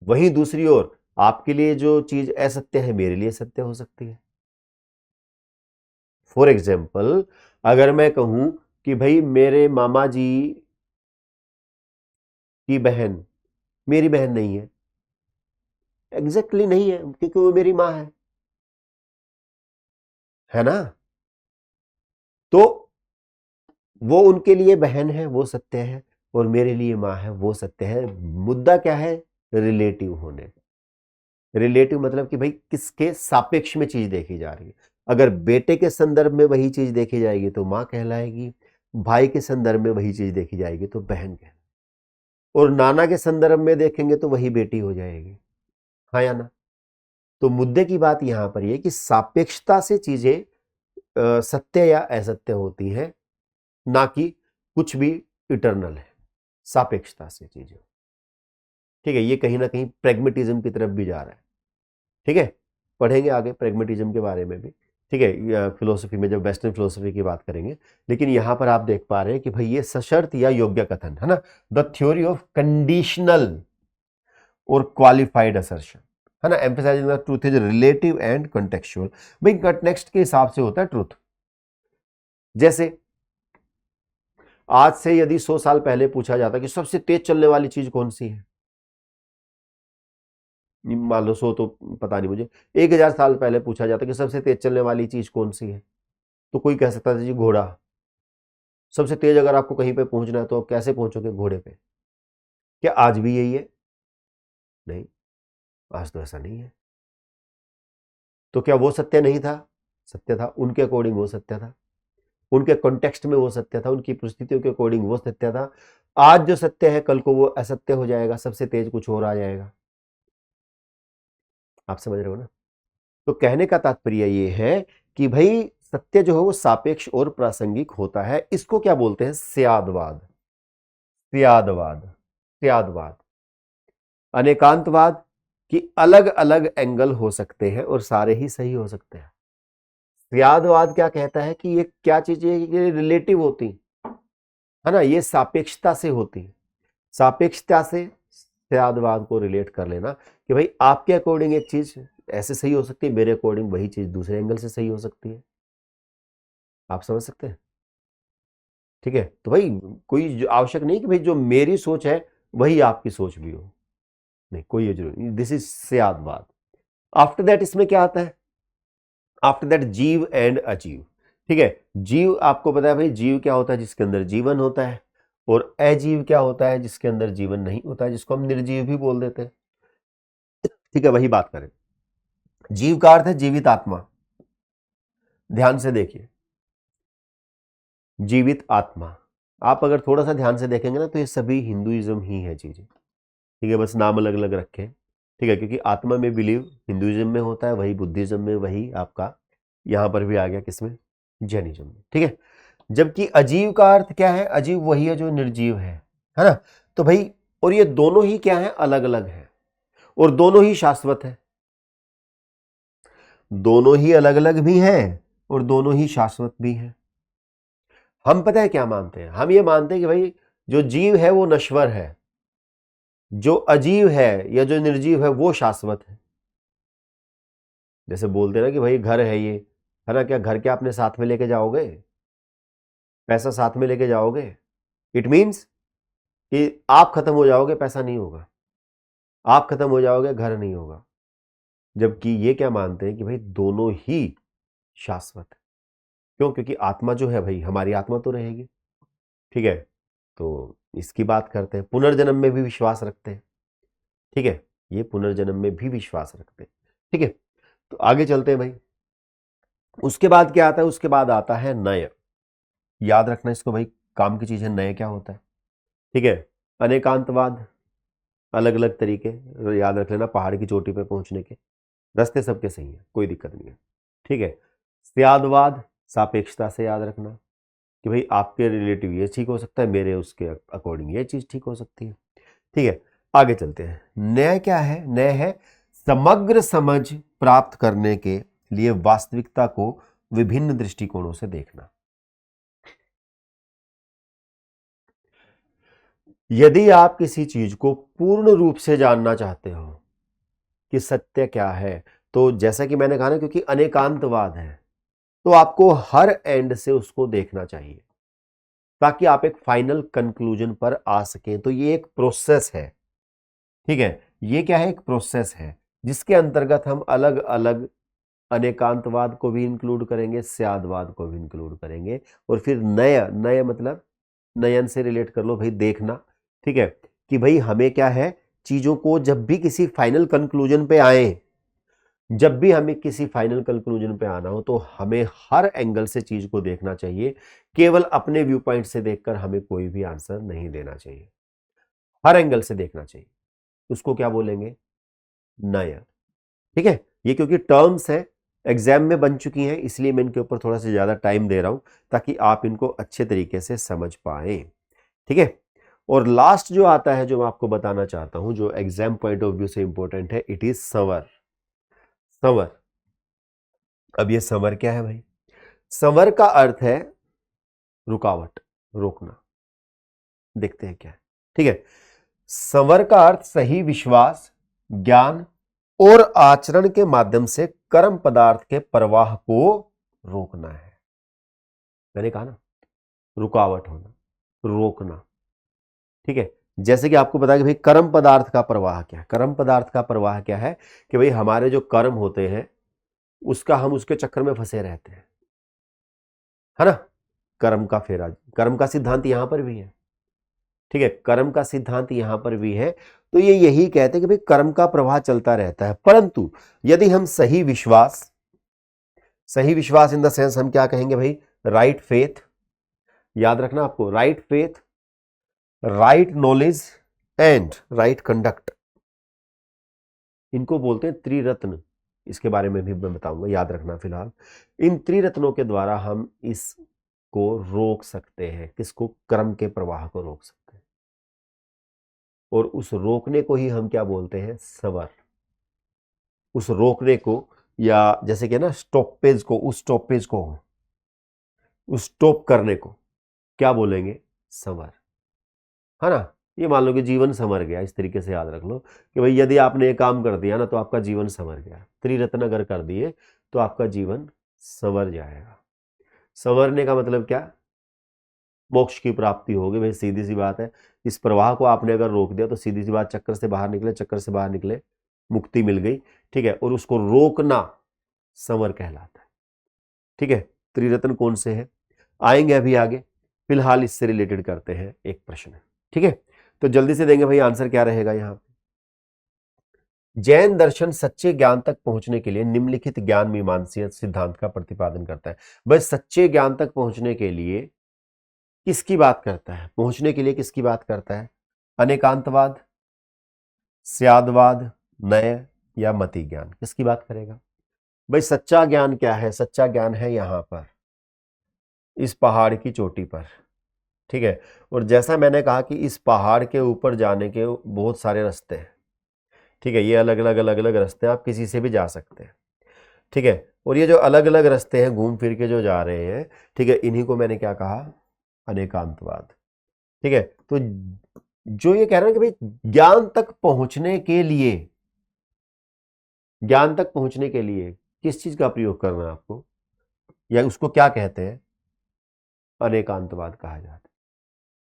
वहीं दूसरी ओर आपके लिए जो चीज असत्य है मेरे लिए सत्य हो सकती है। फॉर एग्जाम्पल, अगर मैं कहूं कि भाई मेरे मामा जी की बहन मेरी बहन नहीं है, एग्जैक्टली नहीं है, क्योंकि वो मेरी मां है ना। तो वो उनके लिए बहन है, वो सत्य है, और मेरे लिए मां है, वो सत्य है। मुद्दा क्या है? रिलेटिव होने। रिलेटिव मतलब कि भाई किसके सापेक्ष में चीज देखी जा रही है। अगर बेटे के संदर्भ में वही चीज देखी जाएगी तो मां कहलाएगी, भाई के संदर्भ में वही चीज देखी जाएगी तो बहन कहलाएगी, और नाना के संदर्भ में देखेंगे तो वही बेटी हो जाएगी, हाँ या ना। तो मुद्दे की बात यहां पर यह कि सापेक्षता से चीजें सत्य या असत्य होती है, ना कि कुछ भी इटर्नल है। सापेक्षता से चीजें, ठीक है। ये कहीं ना कहीं प्रेगमेटिज्म की तरफ भी जा रहा है, ठीक है। पढ़ेंगे आगे प्रेगमेटिज्म के बारे में भी, ठीक है, फिलोसफी में जब वेस्टर्न फिलोसफी की बात करेंगे। लेकिन यहां पर आप देख पा रहे हैं कि भाई ये सशर्त या योग्य कथन है ना, द थ्योरी ऑफ कंडीशनल और क्वालिफाइड असर्शन, है ना, emphasizing the truth is relative and contextual. भाई कंटेक्स्ट के हिसाब से होता है ट्रूथ। जैसे आज से यदि 100 साल पहले पूछा जाता कि सबसे तेज चलने वाली चीज कौन सी है, मान लो 100 तो पता नहीं मुझे, 1000 साल पहले पूछा जाता कि सबसे तेज चलने वाली चीज कौन सी है, तो कोई कह सकता था जी घोड़ा। सबसे तेज अगर आपको कहीं पे पहुंचना है तो कैसे पहुंचोगे? घोड़े पे। क्या आज भी यही है? नहीं, आज तो ऐसा नहीं है। तो क्या वो सत्य नहीं था? सत्य था, उनके अकॉर्डिंग वो सत्य था, उनके कॉन्टेक्स्ट में वो सत्य था, उनकी परिस्थितियों के अकॉर्डिंग वो सत्य था। आज जो सत्य है कल को वो असत्य हो जाएगा, सबसे तेज कुछ और आ जाएगा। आप समझ रहे हो ना। तो कहने का तात्पर्य ये है कि भाई सत्य जो है वो सापेक्ष और प्रासंगिक होता है। इसको क्या बोलते हैं? स्यादवाद। स्यादवाद, स्यादवाद। अनेकांतवाद कि अलग अलग एंगल हो सकते हैं और सारे ही सही हो सकते हैं। स्यादवाद क्या कहता है कि ये क्या चीजें ये रिलेटिव होती, है ना, ये सापेक्षता से होती। सापेक्षता से स्यादवाद को रिलेट कर लेना कि भाई आपके अकॉर्डिंग एक चीज ऐसे सही हो सकती है, मेरे अकॉर्डिंग वही चीज दूसरे एंगल से सही हो सकती है। आप समझ सकते हैं, ठीक है। तो भाई कोई आवश्यक नहीं कि भाई जो मेरी सोच है वही आपकी सोच भी हो, नहीं, कोई ये जरूरी नहीं। This is Syadvada. After that इसमें क्या आता है? आफ्टर दैट जीव एंड अजीव, ठीक है। जीव आपको पता है भाई, जीव क्या होता है? जिसके अंदर जीवन होता है। और अजीव क्या होता है? जिसके अंदर जीवन नहीं होता है, जिसको हम निर्जीव भी बोल देते हैं, ठीक है। वही बात करें, जीव का अर्थ है जीवित आत्मा। ध्यान से देखिए, जीवित आत्मा, आप अगर थोड़ा सा ध्यान से देखेंगे ना तो ये सभी हिंदुइज्म ही है चीजें, ठीक है, बस नाम अलग अलग रखे, ठीक है, क्योंकि आत्मा में बिलीव हिंदुइज्म में होता है, वही बुद्धिज्म में, वही आपका यहाँ पर भी आ गया किसमें, जैनिज्म में, ठीक है। जबकि अजीव का अर्थ क्या है, अजीव वही है जो निर्जीव है ना। तो भाई, और ये दोनों ही क्या है, अलग अलग है, और दोनों ही शाश्वत है, दोनों ही अलग अलग भी हैं और दोनों ही शाश्वत भी हैं। हम पता है क्या मानते हैं, हम ये मानते हैं कि भाई जो जीव है वो नश्वर है, जो अजीव है या जो निर्जीव है वो शाश्वत है। जैसे बोलते हैं ना कि भाई घर है ये, है ना, क्या घर क्या अपने साथ में लेके जाओगे, पैसा साथ में लेके जाओगे? इट मीन्स कि आप खत्म हो जाओगे, पैसा नहीं होगा, आप खत्म हो जाओगे, घर नहीं होगा। जबकि ये क्या मानते हैं कि भाई दोनों ही शाश्वत है। क्यों? क्योंकि आत्मा जो है भाई, हमारी आत्मा तो रहेगी, ठीक है। तो इसकी बात करते हैं, पुनर्जन्म में भी विश्वास रखते हैं, ठीक है, ये पुनर्जन्म में भी विश्वास रखते हैं, ठीक है। तो आगे चलते हैं भाई। उसके बाद क्या आता है? उसके बाद आता है नय। याद रखना इसको भाई, काम की चीज है। नय क्या होता है? ठीक है, अनेकांतवाद, अलग अलग तरीके याद रख लेना, पहाड़ की चोटी पे पहुंचने के रास्ते सबके सही है, कोई दिक्कत नहीं है, ठीक है। स्यादवाद, सापेक्षता से याद रखना कि भाई आपके रिलेटिव ये ठीक हो सकता है, मेरे उसके अकॉर्डिंग ये चीज ठीक हो सकती है, ठीक है। आगे चलते हैं। न्याय क्या है? न्याय है समग्र समझ प्राप्त करने के लिए वास्तविकता को विभिन्न दृष्टिकोणों से देखना। यदि आप किसी चीज को पूर्ण रूप से जानना चाहते हो कि सत्य क्या है, तो जैसा कि मैंने कहा ना, क्योंकि अनेकांतवाद है, तो आपको हर एंड से उसको देखना चाहिए ताकि आप एक फाइनल कंक्लूजन पर आ सकें। तो ये एक प्रोसेस है, ठीक है, ये क्या है? एक प्रोसेस है जिसके अंतर्गत हम अलग अलग अनेकांतवाद को भी इंक्लूड करेंगे, स्यादवाद को भी इंक्लूड करेंगे, और फिर नया, नया मतलब नयन से रिलेट कर लो भाई, देखना, ठीक है, कि भाई हमें क्या है, चीजों को जब भी किसी फाइनल कंक्लूजन पे आए, जब भी हमें किसी फाइनल कंक्लूजन पे आना हो, तो हमें हर एंगल से चीज को देखना चाहिए। केवल अपने व्यू पॉइंट से देखकर हमें कोई भी आंसर नहीं देना चाहिए, हर एंगल से देखना चाहिए। उसको क्या बोलेंगे? नया, ठीक है। ये क्योंकि टर्म्स है, एग्जाम में बन चुकी हैं, इसलिए मैं इनके ऊपर थोड़ा सा ज्यादा टाइम दे रहा हूं ताकि आप इनको अच्छे तरीके से समझ पाए, ठीक है। और लास्ट जो आता है, जो मैं आपको बताना चाहता हूं, जो एग्जाम पॉइंट ऑफ व्यू से इंपॉर्टेंट है, इट इज संवर। संवर, अब ये संवर क्या है भाई? संवर का अर्थ है रुकावट, रोकना। देखते हैं क्या है, ठीक है। संवर का अर्थ सही विश्वास, ज्ञान और आचरण के माध्यम से कर्म पदार्थ के प्रवाह को रोकना है। मैंने कहा ना, रुकावट होना, रोकना, ठीक है। जैसे कि आपको पता है कि भाई कर्म पदार्थ का प्रवाह क्या है? कर्म पदार्थ का प्रवाह क्या है कि भाई हमारे जो कर्म होते हैं उसका, हम उसके चक्कर में फंसे रहते हैं, है ना। कर्म का फेरा, कर्म का सिद्धांत यहां पर भी है, ठीक है, कर्म का सिद्धांत यहां पर भी है। तो ये यही कहते हैं कि भाई कर्म का प्रवाह चलता रहता है, परंतु यदि हम सही विश्वास, सही विश्वास इन द सेंस हम क्या कहेंगे भाई? राइट फेथ, याद रखना आपको, right faith, right knowledge and right conduct, इनको बोलते हैं त्रिरत्न। इसके बारे में भी मैं बताऊंगा, याद रखना। फिलहाल इन त्रिरत्नों के द्वारा हम इसको रोक सकते हैं। किसको? कर्म के प्रवाह को रोक सकते हैं, और उस रोकने को ही हम क्या बोलते हैं? सवर। उस रोकने को, या जैसे कि ना स्टॉपेज को, उस स्टॉपेज को, उस स्टॉप करने को क्या बोलेंगे? संवर, है ना। ये मान लो कि जीवन संवर गया, इस तरीके से याद रख लो कि भाई यदि आपने ये काम कर दिया ना तो आपका जीवन संवर गया। त्रिरत्न अगर कर दिए तो आपका जीवन संवर जाएगा। संवरने का मतलब क्या? मोक्ष की प्राप्ति होगी भाई, सीधी सी बात है। इस प्रवाह को आपने अगर रोक दिया तो सीधी सी बात, चक्कर से बाहर निकले, चक्कर से बाहर निकले, मुक्ति मिल गई, ठीक है। और उसको रोकना संवर कहलाता है, ठीक है। त्रिरत्न कौन से हैं आएंगे अभी आगे, फिलहाल इससे रिलेटेड करते हैं एक प्रश्न, ठीक है। तो जल्दी से देंगे भाई, आंसर क्या रहेगा यहां पे? जैन दर्शन सच्चे ज्ञान तक पहुंचने के लिए निम्नलिखित ज्ञान मीमांसीय सिद्धांत का प्रतिपादन करता है। बस सच्चे ज्ञान तक पहुंचने के लिए किसकी बात करता है, पहुंचने के लिए किसकी बात करता है? अनेकांतवाद, स्यादवाद, नय या मति ज्ञान, किसकी बात करेगा? भाई सच्चा ज्ञान क्या है? सच्चा ज्ञान है यहां पर, इस पहाड़ की चोटी पर, ठीक है। और जैसा मैंने कहा कि इस पहाड़ के ऊपर जाने के बहुत सारे रास्ते हैं, ठीक है। ये अलग अलग रास्ते हैं, आप किसी से भी जा सकते हैं, ठीक है। और ये जो अलग अलग रास्ते हैं घूम फिर के जो जा रहे हैं, ठीक है, इन्हीं को मैंने क्या कहा? अनेकांतवाद, ठीक है। तो जो ये कह रहे हैं कि भाई ज्ञान तक पहुंचने के लिए, ज्ञान तक पहुंचने के लिए किस चीज का प्रयोग करना है आपको, या उसको क्या कहते हैं? अनेकांतवाद कहा जाता है,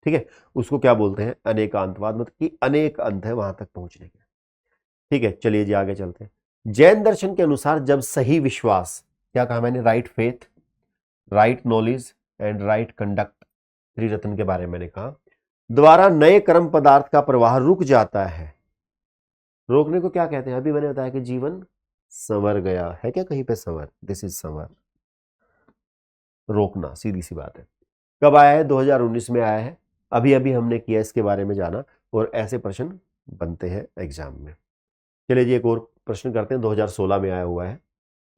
ठीक है। उसको क्या बोलते हैं? अनेकांतवाद, मतलब कि अनेक अंत है वहां तक पहुंचने के, ठीक है। चलिए जी आगे चलते हैं। जैन दर्शन के अनुसार जब सही विश्वास, क्या कहा मैंने? Right faith, right knowledge and right conduct, Triratna के बारे में मैंने कहा, द्वारा नए कर्म पदार्थ का प्रवाह रुक जाता है। रोकने को क्या कहते हैं? अभी मैंने बताया कि जीवन संवर गया है, क्या कहीं पे संवर? दिस इज संवर, रोकना, सीधी सी बात है। कब आया है? 2019 में आया है, अभी अभी हमने किया इसके बारे में जाना, और ऐसे प्रश्न बनते हैं एग्जाम में। चलिए जी एक और प्रश्न करते हैं, 2016 में आया हुआ है।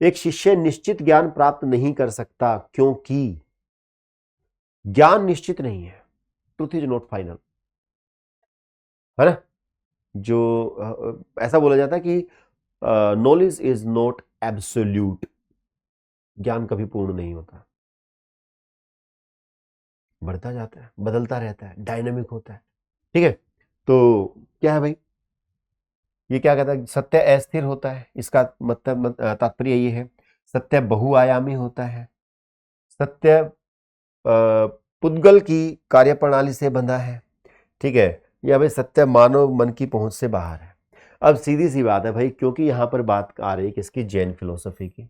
एक शिष्य निश्चित ज्ञान प्राप्त नहीं कर सकता क्योंकि ज्ञान निश्चित नहीं है, ट्रूथ इज नॉट फाइनल, है ना। जो ऐसा बोला जाता है कि नॉलेज इज नॉट एब्सोल्यूट, ज्ञान कभी पूर्ण नहीं होता, बढ़ता जाता है, बदलता रहता है, डायनामिक होता है, ठीक है। तो क्या है भाई, ये क्या कहता है? सत्य अस्थिर होता है, इसका मतलब तात्पर्य ये है। सत्य बहुआयामी होता है, सत्य पुद्गल की कार्यप्रणाली से बंधा है, ठीक है। या भाई सत्य मानव मन की पहुंच से बाहर है। अब सीधी सी बात है भाई, क्योंकि यहां पर बात आ रही है किसकी? जैन फिलोसफी की,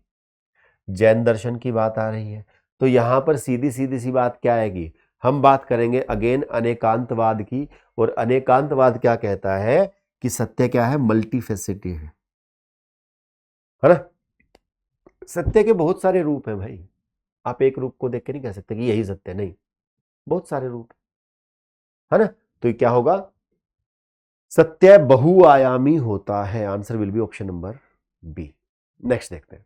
जैन दर्शन की बात आ रही है। तो यहां पर सीधी सीधी सी बात क्या आएगी? हम बात करेंगे अगेन अनेकांतवाद की, और अनेकांतवाद क्या कहता है कि सत्य क्या है? मल्टीफेसिटी है ना। सत्य के बहुत सारे रूप हैं भाई, आप एक रूप को देख के नहीं कह सकते कि यही सत्य, नहीं, बहुत सारे रूप, है ना। तो ये क्या होगा? सत्य बहुआयामी होता है, answer will be option number B. Next देखते हैं,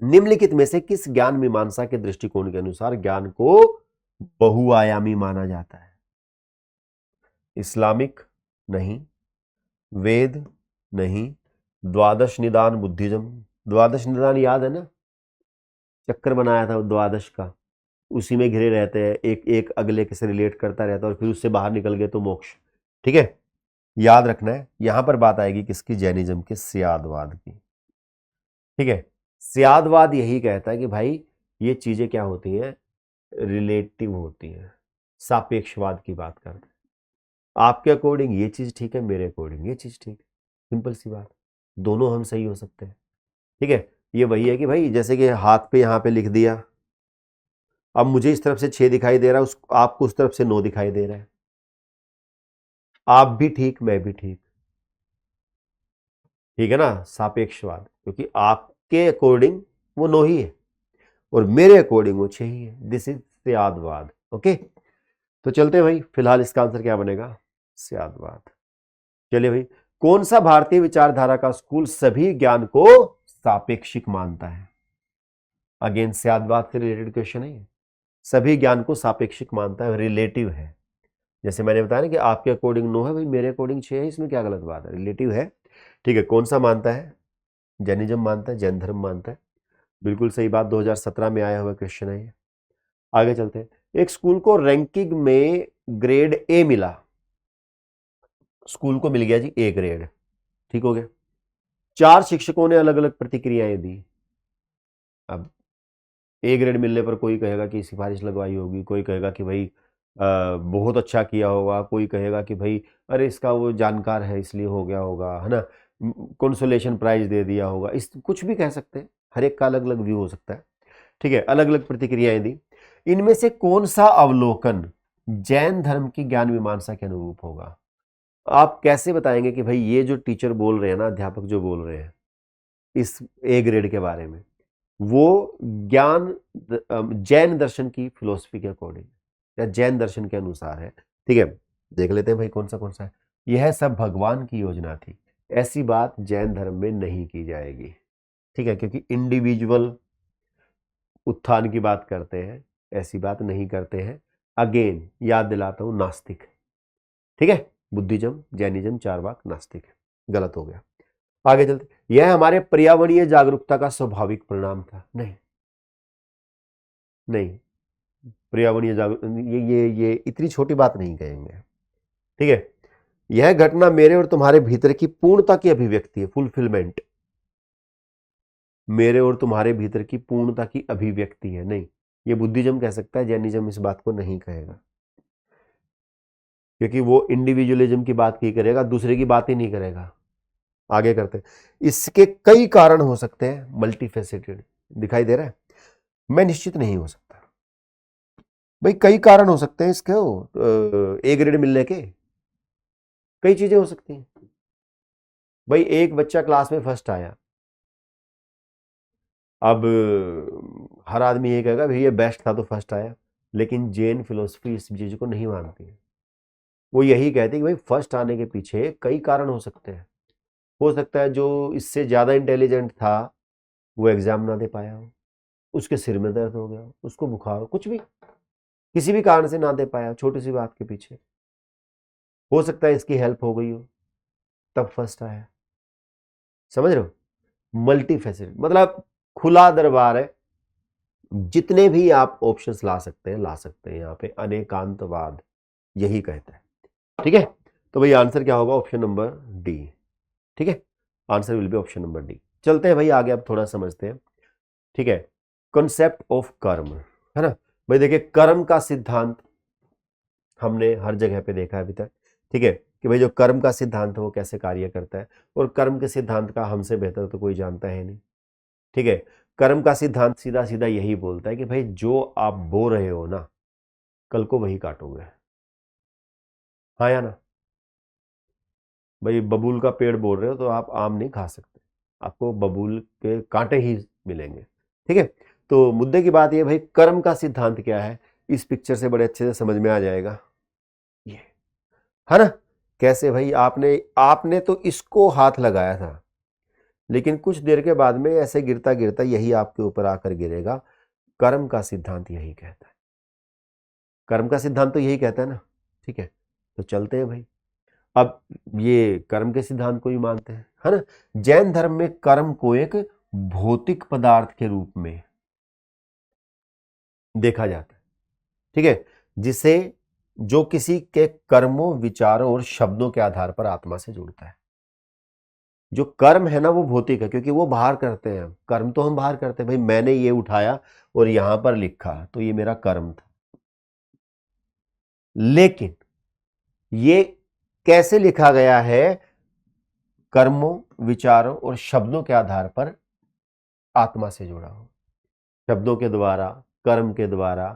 निम्नलिखित में से किस ज्ञान मीमांसा के दृष्टिकोण के अनुसार ज्ञान को बहुआयामी माना जाता है? इस्लामिक नहीं, वेद नहीं, द्वादश निदान बुद्धिज्म। द्वादश निदान याद है ना, चक्कर बनाया था द्वादश का, उसी में घिरे रहते हैं, एक एक अगले के से रिलेट करता रहता है, और फिर उससे बाहर निकल गए तो मोक्ष, ठीक है। याद रखना है, यहां पर बात आएगी किसकी? जैनिज्म के स्यादवाद की, ठीक है। स्यादवाद यही कहता है कि भाई ये चीजें क्या होती हैं? रिलेटिव होती हैं, सापेक्षवाद की बात करते हैं। आपके अकॉर्डिंग ये चीज ठीक है, मेरे अकॉर्डिंग ये चीज ठीक है, सिंपल सी बात, दोनों हम सही हो सकते हैं, ठीक है। ये वही है कि भाई जैसे कि हाथ पे यहां पे लिख दिया, अब मुझे इस तरफ से 6 दिखाई दे रहा है, उस आपको उस तरफ से 9 दिखाई दे रहा है, आप भी ठीक, मैं भी ठीक, ठीक है ना, सापेक्षवाद, क्योंकि आपके अकॉर्डिंग वो 9 ही है और मेरे अकॉर्डिंग वो 6 ही है, दिस इज स्यादवाद, ओके। तो चलते हैं भाई, फिलहाल इसका आंसर क्या बनेगा? स्यादवाद। चलिए भाई, कौन सा भारतीय विचारधारा का स्कूल सभी ज्ञान को सापेक्षिक मानता है? अगेन स्यादवाद से रिलेटेड क्वेश्चन है ये। सभी ज्ञान को सापेक्षिक मानता है, रिलेटिव है, जैसे मैंने बताया ना कि आपके अकॉर्डिंग 9 है भाई, मेरे अकॉर्डिंग 6 है, इसमें क्या गलत बात है? रिलेटिव है, ठीक है। कौन सा मानता है? जैनिज्म मानता है, जैन धर्म मानता है, बिल्कुल सही बात, 2017 में आया हुआ क्वेश्चन है ये। आगे चलते हैं, एक स्कूल को रैंकिंग में ग्रेड ए मिला, स्कूल को मिल गया जी ए ग्रेड, ठीक हो गया। 4 शिक्षकों ने अलग अलग प्रतिक्रियाएं दी। अब ए ग्रेड मिलने पर कोई कहेगा कि सिफारिश लगवाई होगी, कोई कहेगा कि भाई बहुत अच्छा किया होगा, कोई कहेगा कि भाई अरे इसका वो जानकार है इसलिए हो गया होगा, है ना, कंसोलेशन प्राइज दे दिया होगा, इस कुछ भी कह सकते हैं, हर एक का अलग अलग व्यू हो सकता है, ठीक है। अलग अलग प्रतिक्रियाएं दी, इनमें से कौन सा अवलोकन जैन धर्म की ज्ञान मीमांसा के अनुरूप होगा? आप कैसे बताएंगे कि भाई ये जो टीचर बोल रहे हैं ना, अध्यापक जो बोल रहे हैं इस ए ग्रेड के बारे में, वो ज्ञान जैन दर्शन की फिलोसफी के अकॉर्डिंग, या जैन दर्शन के अनुसार है। ठीक है, देख लेते हैं भाई कौन सा है। यह सब भगवान की योजना थी, ऐसी बात जैन धर्म में नहीं की जाएगी। ठीक है, क्योंकि इंडिविजुअल उत्थान की बात करते हैं, ऐसी बात नहीं करते हैं। अगेन याद दिलाता हूं, नास्तिक। ठीक है, बुद्धिज्म, जैनिज्म, चारवाक नास्तिक है, गलत हो गया। आगे चलते, यह हमारे पर्यावरणीय जागरूकता का स्वाभाविक परिणाम था। नहीं नहीं, पर्यावरणीय जागरूक ये इतनी छोटी बात नहीं कहेंगे। ठीक है, यह घटना मेरे और तुम्हारे भीतर की पूर्णता की अभिव्यक्ति है, फुलफिलमेंट। मेरे और तुम्हारे भीतर की पूर्णता की अभिव्यक्ति है। नहीं, ये बुद्धिज्म कह सकता है, जैनिज्म इस बात को नहीं कहेगा, क्योंकि वो इंडिविजुअलिज्म की बात ही करेगा, दूसरे की बात ही नहीं करेगा। आगे करते, इसके कई कारण हो सकते हैं, मल्टीफेसेटेड दिखाई दे रहा है। मैं निश्चित नहीं हो सकता भाई, कई कारण हो सकते हैं इसके, ए ग्रेड मिलने के कई चीजें हो सकती हैं। भाई एक बच्चा क्लास में फर्स्ट आया, अब हर आदमी ये कहेगा भाई ये बेस्ट था तो फर्स्ट आया, लेकिन जैन फिलोसफी इस चीज को नहीं मानती है। वो यही कहती है कि भाई फर्स्ट आने के पीछे कई कारण हो सकते हैं। हो सकता है जो इससे ज्यादा इंटेलिजेंट था वो एग्जाम ना दे पाया हो, उसके सिर में दर्द हो गया, उसको बुखार, कुछ भी, किसी भी कारण से ना दे पाया, छोटी सी बात के पीछे हो सकता है इसकी हेल्प हो गई हो, तब फर्स्ट आया। समझ रहे हो, मल्टी फैसेटेड मतलब खुला दरबार है, जितने भी आप ऑप्शंस ला सकते हैं ला सकते हैं। यहाँ पे अनेकांतवाद यही कहता है। ठीक है, तो भाई आंसर क्या होगा, ऑप्शन नंबर डी। ठीक है, answer will be option number D. चलते हैं भाई आगे, अब थोड़ा समझते हैं। ठीक है, कॉन्सेप्ट ऑफ कर्म, है ना भाई। देखिए कर्म का सिद्धांत हमने हर जगह पे देखा है अभी तक। ठीक है, कि भाई जो कर्म का सिद्धांत है वो कैसे कार्य करता है, और कर्म के सिद्धांत का हमसे बेहतर तो कोई जानता है नहीं। ठीक है, कर्म का सिद्धांत सीधा सीधा यही बोलता है कि भाई जो आप बो रहे हो ना, कल को वही काटोगे। हाँ या ना भाई, बबूल का पेड़ बोल रहे हो तो आप आम नहीं खा सकते, आपको बबूल के कांटे ही मिलेंगे। ठीक है, तो मुद्दे की बात ये भाई कर्म का सिद्धांत क्या है, इस पिक्चर से बड़े अच्छे से समझ में आ जाएगा ये, है ना। कैसे भाई, आपने आपने तो इसको हाथ लगाया था, लेकिन कुछ देर के बाद में ऐसे गिरता गिरता यही आपके ऊपर आकर गिरेगा। कर्म का सिद्धांत यही कहता है, कर्म का सिद्धांत तो यही कहता है ना। ठीक है, तो चलते हैं भाई। अब ये कर्म के सिद्धांत को ही मानते हैं, है ना। जैन धर्म में कर्म को एक भौतिक पदार्थ के रूप में देखा जाता है। ठीक है, जिसे जो किसी के कर्मों, विचारों और शब्दों के आधार पर आत्मा से जुड़ता है। जो कर्म है ना वो भौतिक है, क्योंकि वो बाहर करते हैं, कर्म तो हम बाहर करते हैं। भाई मैंने ये उठाया और यहां पर लिखा तो ये मेरा कर्म था, लेकिन ये कैसे लिखा गया है, कर्मों, विचारों और शब्दों के आधार पर आत्मा से जुड़ा हो, शब्दों के द्वारा, कर्म के द्वारा,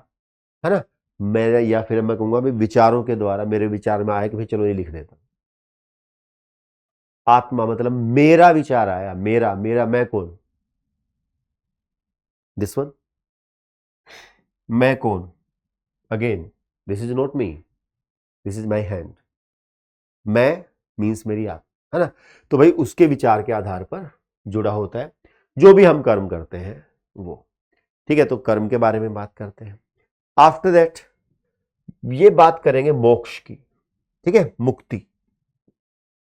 है ना। मेरे, या फिर मैं कहूंगा भाई विचारों के द्वारा, मेरे विचार में आया कि भाई चलो ये लिख देता हूं। आत्मा मतलब मेरा विचार आया, मेरा मेरा मैं कौन, दिस वन, मैं कौन, again this is not me, this is my hand. मैं मीन्स मेरी आत्मा, है ना। तो भाई उसके विचार के आधार पर जुड़ा होता है जो भी हम कर्म करते हैं वो। ठीक है, तो कर्म के बारे में बात करते हैं। आफ्टर दैट ये बात करेंगे मोक्ष की। ठीक है, मुक्ति,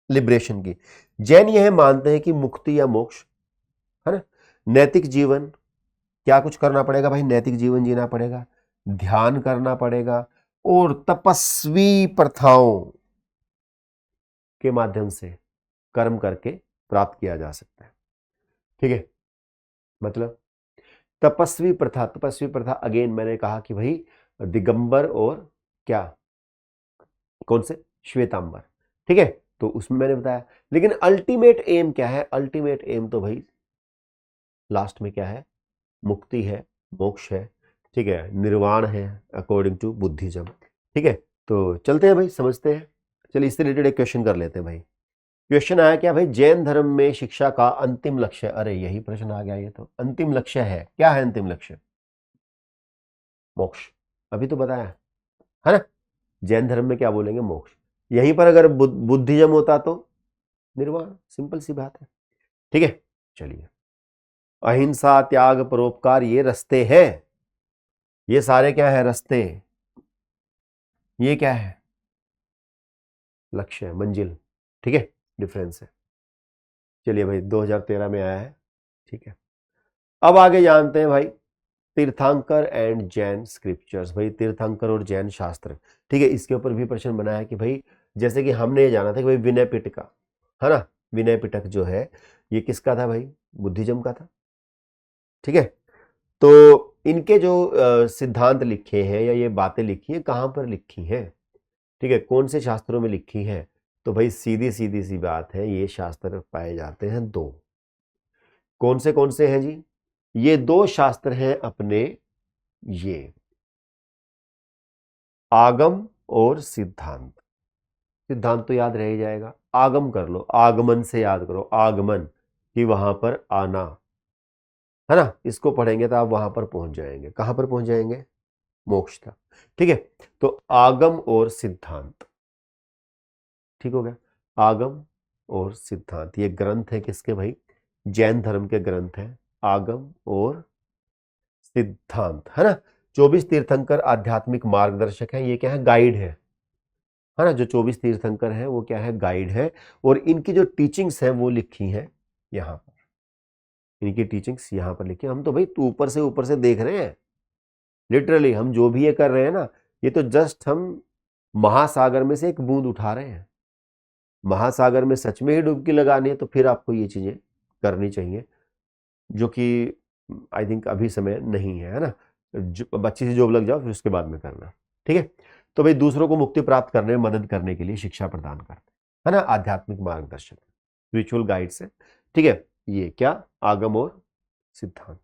लिबरेशन की। जैन यह मानते हैं कि मुक्ति या मोक्ष, है ना, नैतिक जीवन, क्या कुछ करना पड़ेगा भाई, नैतिक जीवन जीना पड़ेगा, ध्यान करना पड़ेगा, और तपस्वी प्रथाओं के माध्यम से कर्म करके प्राप्त किया जा सकता है। ठीक है, मतलब तपस्वी प्रथा अगेन मैंने कहा कि भाई दिगंबर और क्या, कौन से, श्वेतांबर। ठीक है, तो उसमें मैंने बताया, लेकिन अल्टीमेट एम क्या है, अल्टीमेट एम तो भाई लास्ट में क्या है, मुक्ति है, मोक्ष है। ठीक है, निर्वाण है अकॉर्डिंग टू बुद्धिज्म। ठीक है, तो चलते हैं भाई, समझते हैं। चलिए इससे रिलेटेड एक क्वेश्चन कर लेते हैं भाई। क्वेश्चन आया क्या भाई, जैन धर्म में शिक्षा का अंतिम लक्ष्य, अरे यही प्रश्न आ गया, ये तो अंतिम लक्ष्य है, क्या है अंतिम लक्ष्य, मोक्ष। अभी तो बताया, है ना। जैन धर्म में क्या बोलेंगे, मोक्ष। यहीं पर अगर बुद्धिज्म होता तो निर्वाण, सिंपल सी बात है। ठीक है, चलिए, अहिंसा, त्याग, परोपकार, ये रास्ते हैं, ये सारे क्या है, रास्ते। ये क्या है, लक्ष्य है, मंजिल। ठीक है, डिफरेंस है। चलिए भाई, 2013 में आया है। ठीक है, अब आगे जानते हैं भाई, तीर्थंकर एंड जैन स्क्रिप्चर्स। भाई तीर्थंकर और जैन शास्त्र। ठीक है, इसके ऊपर भी प्रश्न बना है कि भाई, जैसे कि हमने ये जाना था कि भाई विनय पिटका, है ना, विनय पिटक जो है ये किसका था भाई, बुद्धिज्म का था। ठीक है, तो इनके जो सिद्धांत लिखे हैं या ये बातें लिखी हैं, कहाँ पर लिखी हैं, ठीक है, कौन से शास्त्रों में लिखी है। तो भाई सीधी सीधी सी बात है, ये शास्त्र पाए जाते हैं दो। कौन से हैं जी, ये दो शास्त्र हैं अपने, ये आगम और सिद्धांत। सिद्धांत तो याद रह ही जाएगा, आगम कर लो, आगमन से याद करो, आगमन कि वहां पर आना, है ना। इसको पढ़ेंगे तो आप वहां पर पहुंच जाएंगे, कहां पर पहुंच जाएंगे, मोक्ष तक। ठीक है, तो आगम और सिद्धांत, ठीक हो गया। आगम और सिद्धांत ये ग्रंथ है किसके भाई, जैन धर्म के ग्रंथ है, आगम और सिद्धांत, है ना। 24 तीर्थंकर आध्यात्मिक मार्गदर्शक है, ये क्या है, गाइड है ना। जो 24 तीर्थंकर है वो क्या है, गाइड है। और इनकी जो टीचिंग्स हैं वो लिखी हैं यहाँ पर, इनकी टीचिंग्स यहाँ पर लिखी है। हम तो भाई ऊपर से देख रहे हैं, लिटरली हम जो भी ये कर रहे हैं ना, ये तो जस्ट हम महासागर में से एक बूंद उठा रहे हैं। महासागर में सच में ही डुबकी लगानी है तो फिर आपको ये चीजें करनी चाहिए, जो कि आई थिंक अभी समय नहीं है ना। अच्छी सी जॉब लग जाओ, फिर उसके बाद में करना। ठीक है, तो भाई दूसरों को मुक्ति प्राप्त करने में मदद करने के लिए शिक्षा प्रदान करते है ना, आध्यात्मिक मार्गदर्शक, स्पिरिचुअल गाइड्स है। ठीक है, ये क्या, आगम और सिद्धांत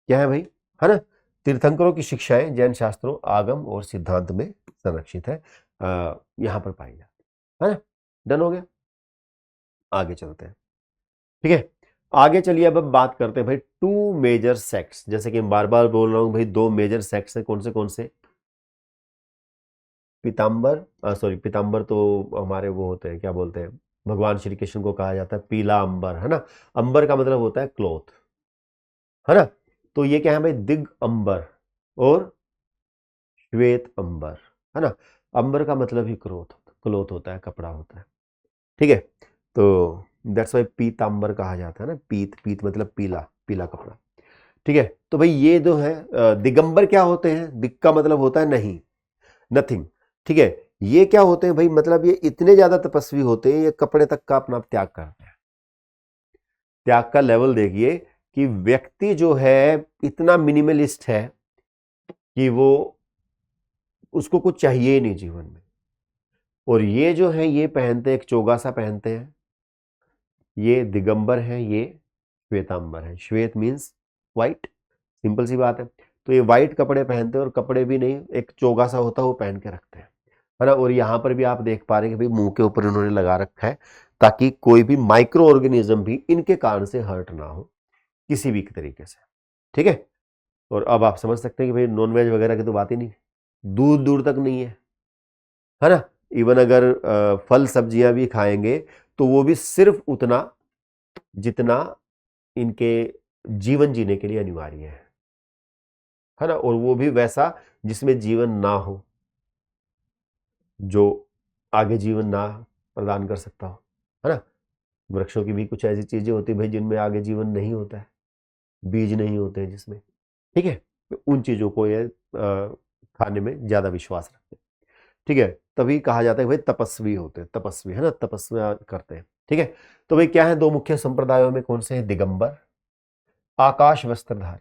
क्या है भाई, है ना। तीर्थंकरों की शिक्षाएं जैन शास्त्रों, आगम और सिद्धांत में संरक्षित है, यहां पर पाई जाती है ना। डन हो गया, आगे चलते हैं। ठीक है, आगे चलिए, अब बात करते हैं भाई टू मेजर सेक्ट्स। जैसे कि बार बार बोल रहा हूं भाई, दो मेजर सेक्ट्स हैं, कौन से, पीताम्बर, सॉरी पीताम्बर तो हमारे वो होते हैं, क्या बोलते हैं, भगवान श्री कृष्ण को कहा जाता है पीला अंबर, है ना। अंबर का मतलब होता है क्लॉथ, है ना। तो ये क्या है भाई, दिग अंबर और श्वेत अंबर, है ना। अंबर का मतलब ही क्लॉथ होता है, कपड़ा होता है। ठीक है, तो दैट्स वाई पीताम्बर कहा जाता है ना, पीत पीत मतलब पीला, पीला कपड़ा। ठीक है, तो भाई ये जो है दिगंबर क्या होते हैं, दिग का मतलब होता है नहीं, नथिंग। ठीक है, ये क्या होते हैं भाई, मतलब ये इतने ज्यादा तपस्वी होते हैं, ये कपड़े तक का अपना त्याग करते हैं। त्याग का लेवल देखिए कि व्यक्ति जो है इतना मिनिमलिस्ट है कि वो, उसको कुछ चाहिए ही नहीं जीवन में। और ये जो है ये पहनते हैं, एक चोगा सा पहनते हैं, ये दिगंबर है, ये श्वेतांबर है। श्वेत मीन्स व्हाइट, सिंपल सी बात है। तो ये व्हाइट कपड़े पहनते हैं, और कपड़े भी नहीं, एक चोगा सा होता है वो पहन के रखते हैं, है ना। और यहाँ पर भी आप देख पा रहे हैं कि भाई मुंह के ऊपर इन्होंने लगा रखा है, ताकि कोई भी माइक्रो ऑर्गेनिज्म भी इनके कारण से हर्ट ना हो किसी भी तरीके से। ठीक है, और अब आप समझ सकते हैं कि भाई नॉनवेज वगैरह की तो बात ही नहीं, दूर दूर तक नहीं है ना। इवन अगर फल सब्जियां भी खाएंगे तो वो भी सिर्फ उतना जितना इनके जीवन जीने के लिए अनिवार्य है ना। और वो भी वैसा जिसमें जीवन ना हो, जो आगे जीवन ना प्रदान कर सकता हो, है ना। वृक्षों की भी कुछ ऐसी चीजें होती है भाई जिनमें आगे जीवन नहीं होता है, बीज नहीं होते हैं जिसमें। ठीक है, तो उन चीजों को ये खाने में ज्यादा विश्वास रखते हैं। ठीक है, तभी कहा जाता है भाई तपस्वी होते हैं, तपस्वी, है ना, तपस्या करते हैं। ठीक है, तो भाई क्या है, दो मुख्य संप्रदायों में कौन से हैं, दिगंबर, आकाश वस्त्रधारी,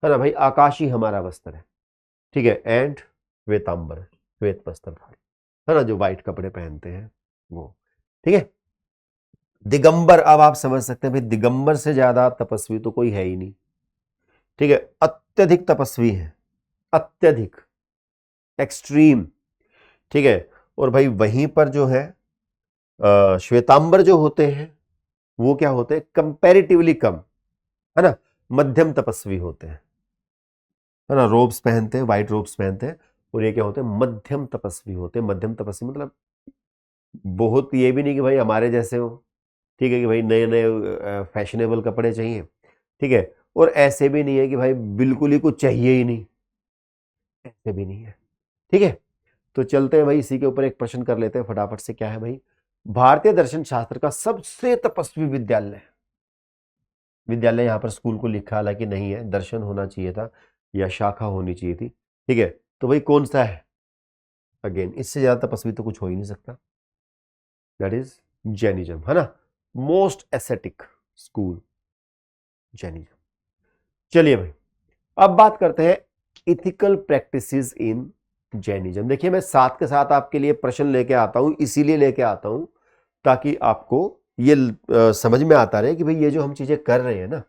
है ना भाई, आकाश ही हमारा वस्त्र है। ठीक है, एंड श्वेतांबर, श्वेत वस्त्रधारी, है ना, जो व्हाइट कपड़े पहनते हैं वो। ठीक है, दिगंबर, अब आप समझ सकते हैं भाई दिगंबर से ज्यादा तपस्वी तो कोई है ही नहीं। ठीक है, अत्यधिक तपस्वी है, अत्यधिक, एक्सट्रीम। ठीक है, और भाई वहीं पर जो है श्वेतांबर जो होते हैं वो क्या होते हैं, कंपैरेटिवली कम, है ना, मध्यम तपस्वी होते हैं, है ना। रोब्स पहनते हैं, व्हाइट रोब्स पहनते हैं, और ये क्या होते हैं, मध्यम तपस्वी होते हैं। मध्यम तपस्वी मतलब बहुत ये भी नहीं कि भाई हमारे जैसे हो, ठीक है, कि भाई नए नए फैशनेबल कपड़े चाहिए, ठीक है, और ऐसे भी नहीं है कि भाई बिल्कुल ही कुछ चाहिए ही नहीं, ऐसे भी नहीं है, ठीक है। तो चलते हैं भाई, इसी के ऊपर एक प्रश्न कर लेते हैं फटाफट से। क्या है भाई, भारतीय दर्शन शास्त्र का सबसे तपस्वी विद्यालय, विद्यालय यहाँ पर स्कूल को लिखा हालांकि नहीं है, दर्शन होना चाहिए था या शाखा होनी चाहिए थी, ठीक है। तो भाई कौन सा है, अगेन इससे ज्यादा तपस्वी तो कुछ हो ही नहीं सकता, दैट इज जैनिज्म, है ना, मोस्ट एस्थेटिक स्कूल जैनिज्म। चलिए भाई, अब बात करते हैं इथिकल प्रैक्टिसेस इन जैनिज्म। देखिए मैं साथ के साथ आपके लिए प्रश्न लेके आता हूं, इसीलिए लेके आता हूं ताकि आपको ये समझ में आता रहे कि भाई ये जो हम चीजें कर रहे हैं ना,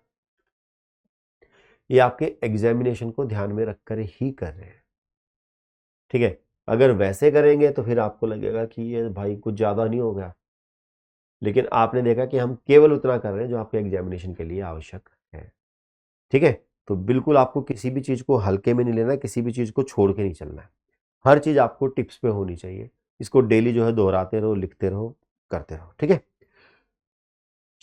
ये आपके एग्जामिनेशन को ध्यान में रखकर ही कर रहे हैं, ठीक है। अगर वैसे करेंगे तो फिर आपको लगेगा कि ये भाई कुछ ज्यादा नहीं हो गया, लेकिन आपने देखा कि हम केवल उतना कर रहे हैं जो आपके एग्जामिनेशन के लिए आवश्यक है, ठीक है। तो बिल्कुल आपको किसी भी चीज को हल्के में नहीं लेना, किसी भी चीज को छोड़ के नहीं चलना है, हर चीज आपको टिप्स पे होनी चाहिए। इसको डेली जो है दोहराते रहो, लिखते रहो, करते रहो, ठीक है।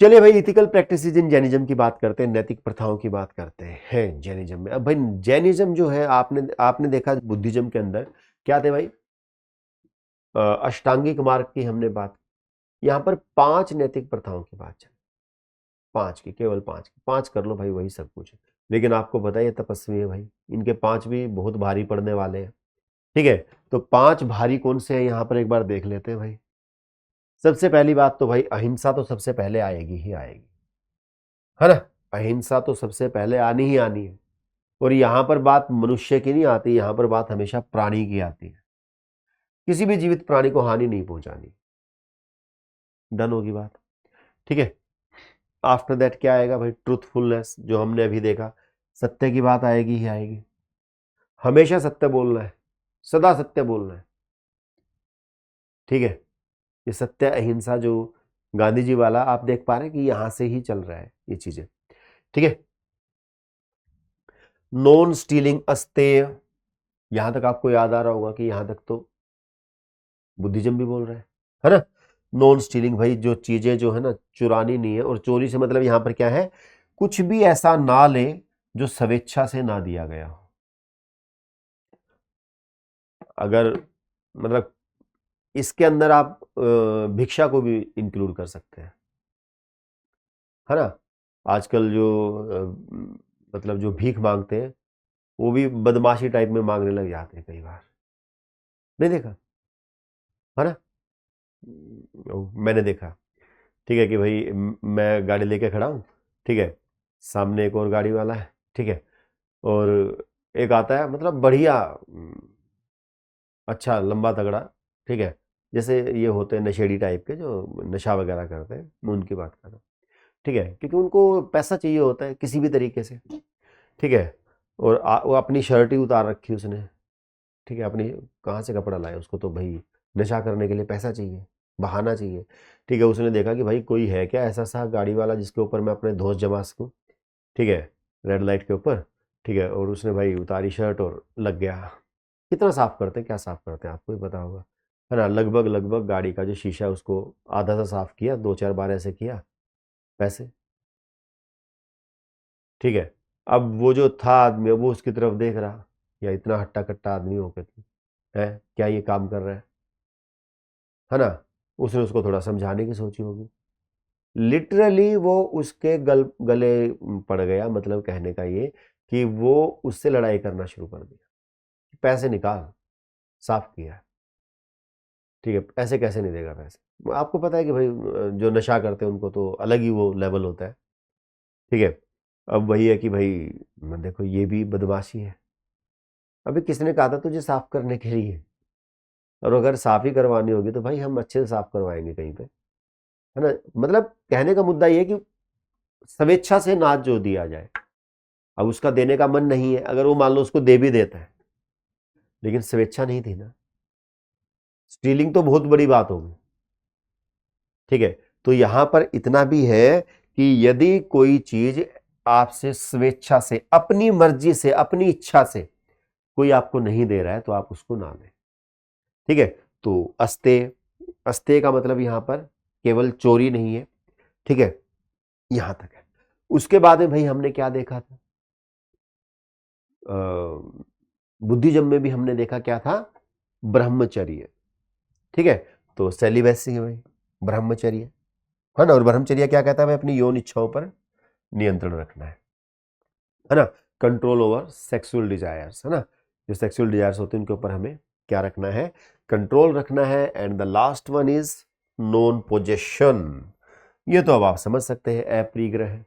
चलिए भाई, इथिकल प्रैक्टिसेस इन जैनिज्म की बात करते हैं, नैतिक प्रथाओं की बात करते हैं जैनिज्म में। अब भाई जैनिज्म जो है, आपने आपने देखा बुद्धिज्म के अंदर क्या थे भाई, अष्टांगिक मार्ग की हमने बात, यहाँ पर 5 नैतिक प्रथाओं की बात चल, 5 की, केवल 5 की, 5 कर लो भाई वही सब कुछ है। लेकिन आपको पता है ये तपस्वी है भाई, इनके 5 भी बहुत भारी पड़ने वाले हैं, ठीक है। तो 5 भारी कौन से हैं यहाँ पर एक बार देख लेते हैं भाई। सबसे पहली बात तो भाई अहिंसा तो सबसे पहले आएगी ही आएगी, है ना, अहिंसा तो सबसे पहले आनी ही आनी है। और यहां पर बात मनुष्य की नहीं आती, यहां पर बात हमेशा प्राणी की आती है, किसी भी जीवित प्राणी को हानि नहीं पहुंचानी, डन होगी बात, ठीक है। आफ्टर दैट क्या आएगा भाई, ट्रूथफुलनेस, जो हमने अभी देखा, सत्य की बात आएगी ही आएगी, हमेशा सत्य बोलना है, सदा सत्य बोलना है, ठीक है। ये सत्य अहिंसा जो गांधी जी वाला आप देख पा रहे हैं कि यहां से ही चल रहा है ये चीजें, ठीक है। नॉन स्टीलिंग अस्तेय, यहां तक आपको याद आ रहा होगा कि यहां तक तो बुद्धिज्म भी बोल रहा है ना। नॉन स्टीलिंग भाई, जो चीजें जो है ना चुरानी नहीं है, और चोरी से मतलब यहां पर क्या है, कुछ भी ऐसा ना ले जो स्वेच्छा से ना दिया गया हो। अगर मतलब इसके अंदर आप भिक्षा को भी इंक्लूड कर सकते हैं, है ना। आजकल जो मतलब जो भीख मांगते हैं वो भी बदमाशी टाइप में मांगने लग जाते हैं कई बार, नहीं देखा, है ना। मैंने देखा, ठीक है, कि भाई मैं गाड़ी लेके खड़ा हूँ, ठीक है, सामने एक और गाड़ी वाला है, ठीक है, और एक आता है मतलब बढ़िया, अच्छा लंबा तगड़ा, ठीक है, जैसे ये होते हैं नशेड़ी टाइप के जो नशा वगैरह करते हैं, मैं उनकी बात कर रहा हूँ, ठीक है, क्योंकि उनको पैसा चाहिए होता है किसी भी तरीके से, ठीक है। और वो अपनी शर्ट ही उतार रखी उसने, ठीक है, अपनी कहाँ से कपड़ा लाए, उसको तो भाई नशा करने के लिए पैसा चाहिए, बहाना चाहिए, ठीक है। उसने देखा कि भाई कोई है क्या ऐसा सा गाड़ी वाला जिसके ऊपर मैं अपने दोस्त जमा सकूँ, ठीक है, रेड लाइट के ऊपर, ठीक है, और उसने भाई उतारी शर्ट और लग गया। कितना साफ करते हैं, क्या साफ करते हैं आपको ही पता होगा, है ना। लगभग लगभग गाड़ी का जो शीशा है उसको आधा सा साफ किया, 2-4 बार ऐसे किया, पैसे, ठीक है। अब वो जो था आदमी, वो उसकी तरफ देख रहा, या इतना हट्टा कट्टा आदमी होकर है क्या ये काम कर रहा है ना। उसने उसको थोड़ा समझाने की सोची होगी, लिटरली वो उसके गले पड़ गया, मतलब कहने का ये कि वो उससे लड़ाई करना शुरू कर दिया, पैसे निकाल, साफ किया, ठीक है, ऐसे कैसे नहीं देगा पैसे। आपको पता है कि भाई जो नशा करते हैं उनको तो अलग ही वो लेवल होता है, ठीक है। अब वही है कि भाई देखो ये भी बदमाशी है। अभी किसने कहा था तुझे साफ करने के लिए, और अगर साफ ही करवानी होगी तो भाई हम अच्छे से साफ करवाएंगे कहीं पे, है ना। मतलब कहने का मुद्दा ये है कि स्वेच्छा से नाच जो दिया जाए, अब उसका देने का मन नहीं है, अगर वो मान लो उसको दे भी देता है, लेकिन स्वेच्छा नहीं थी ना, स्टीलिंग तो बहुत बड़ी बात होगी, ठीक है। तो यहां पर इतना भी है कि यदि कोई चीज आपसे स्वेच्छा से, अपनी मर्जी से, अपनी इच्छा से कोई आपको नहीं दे रहा है तो आप उसको ना लें, ठीक है। तो अस्तेय, अस्तेय का मतलब यहाँ पर केवल चोरी नहीं है, ठीक है, यहां तक है। उसके बाद में भाई हमने क्या देखा था, बुद्धिज्म में भी हमने देखा क्या था, ब्रह्मचर्य, ठीक है। तो सेलिबेसी है भाई, ब्रह्मचर्य, है ना। और ब्रह्मचर्य क्या कहता है भाई, अपनी यौन इच्छाओं पर नियंत्रण रखना है ना, कंट्रोल ओवर सेक्सुअल डिजायर्स, है ना। जो सेक्सुअल डिजायर्स होते हैं उनके ऊपर हमें क्या रखना है, कंट्रोल रखना है। And the last one is non possession. ये तो अब आप समझ सकते हैं, अपरिग्रह।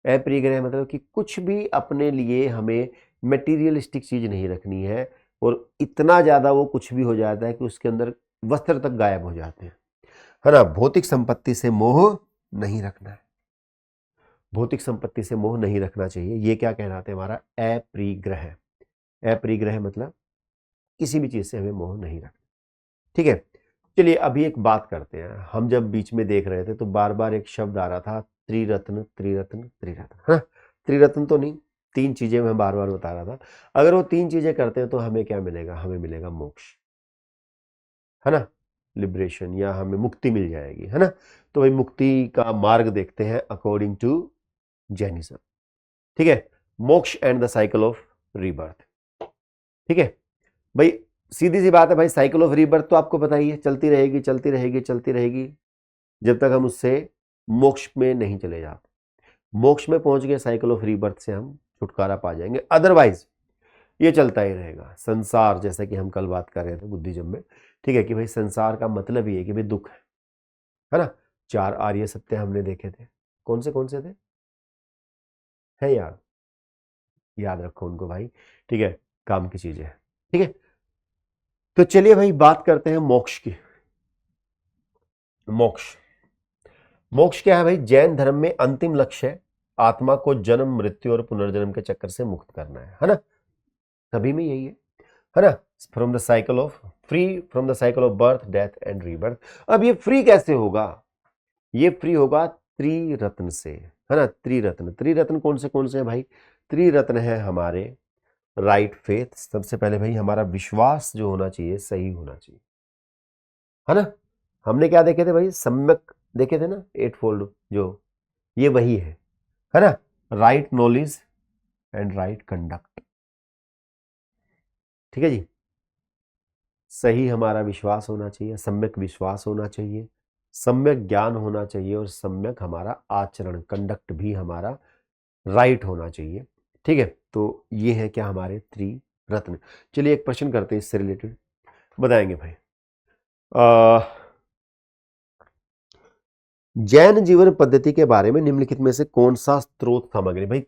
अपरिग्रह मतलब कि कुछ भी अपने लिए हमें मटेरियलिस्टिक चीज नहीं रखनी है, और इतना ज्यादा वो कुछ भी हो जाता है कि उसके अंदर वस्त्र तक गायब हो जाते हैं, है ना। भौतिक संपत्ति से मोह नहीं रखना है, भौतिक संपत्ति से मोह नहीं रखना चाहिए। ये क्या कहलाते हैं, हमारा अपरिग्रह। अपरिग्रह मतलब किसी भी चीज से हमें मोह नहीं रखना, ठीक है। चलिए अभी एक बात करते हैं, हम जब बीच में देख रहे थे तो बार बार एक शब्द आ रहा था, त्रिरत्न त्रिरत्न त्रिरत्न, हाँ। त्रिरत्न तो नहीं, तीन चीजें मैं बार बार बता रहा था। अगर वो तीन चीजें करते हैं तो हमें क्या मिलेगा, हमें मिलेगा मोक्ष, है ना, लिबरेशन, या हमें मुक्ति मिल जाएगी, है ना। तो भाई मुक्ति का मार्ग देखते हैं अकॉर्डिंग टू जैनिज्म, ठीक है। मोक्ष and the cycle of rebirth, ठीक है भाई। सीधी सी बात है भाई, साइकिल ऑफ रीबर्थ तो आपको पता ही है, चलती रहेगी चलती रहेगी चलती रहेगी, जब तक हम उससे मोक्ष में नहीं चले जाते। मोक्ष में पहुंच गए साइकिल ऑफ रीबर्थ से हम छुटकारा पा जाएंगे, अदरवाइज ये चलता ही रहेगा। संसार, जैसा कि हम कल बात कर रहे थे बुद्धिज्म में, ठीक है, कि भाई संसार का मतलब ये है कि भाई दुख है ना। चार आर्य सत्य हमने देखे थे, कौन से थे, है याद, याद रखो उनको भाई, ठीक है, काम की चीजें हैं, ठीक है। तो चलिए भाई बात करते हैं मोक्ष की। मोक्ष, मोक्ष क्या है भाई, जैन धर्म में अंतिम लक्ष्य है आत्मा को जन्म मृत्यु और पुनर्जन्म के चक्कर से मुक्त करना है ना। सभी में यही है ना। From the cycle of free, from the cycle of birth death and rebirth. अब ये फ्री कैसे होगा, ये फ्री होगा त्रिरत्न से, है ना। त्रिरत्न, त्रिरत्न कौन से हैं भाई, त्रिरत्न है हमारे राइट फेथ, सबसे पहले भाई हमारा विश्वास जो होना चाहिए सही होना चाहिए, है ना। हमने क्या देखे थे भाई, सम्यक देखे थे ना, एट फोल्ड, जो ये वही है ना। Right knowledge and right conduct, ठीक है जी। सही हमारा विश्वास होना चाहिए, सम्यक विश्वास होना चाहिए, सम्यक ज्ञान होना चाहिए, और सम्यक हमारा आचरण, कंडक्ट भी हमारा राइट होना चाहिए, ठीक है। तो ये है क्या, हमारे त्रिरत्न। चलिए एक प्रश्न करते हैं इससे रिलेटेड, बताएंगे भाई। जैन जीवन पद्धति के बारे में निम्नलिखित में से कौन सा स्रोत सामग्री भाई,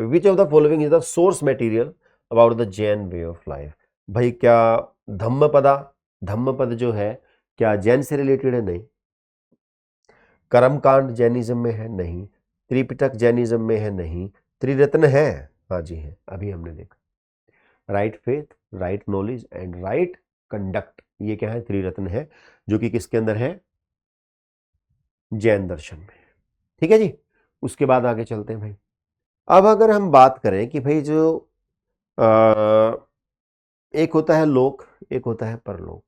which of the following is the source material about the Jain way of life. भाई क्या धम्मपदा, धम्मपद जो है क्या जैन से रिलेटेड है, नहीं। कर्मकांड जैनिज्म में है, नहीं। त्रिपिटक जैनिज्म में है, नहीं। त्रिरत्न है, हाँ जी है, अभी हमने देखा। Right faith, right knowledge and right conduct, ये क्या है, त्रिरत्न है, जो कि किसके अंदर है, जैन दर्शन में, ठीक है जी। उसके बाद आगे चलते हैं भाई। अब अगर हम बात करें कि भाई जो एक होता है लोक, एक होता है परलोक,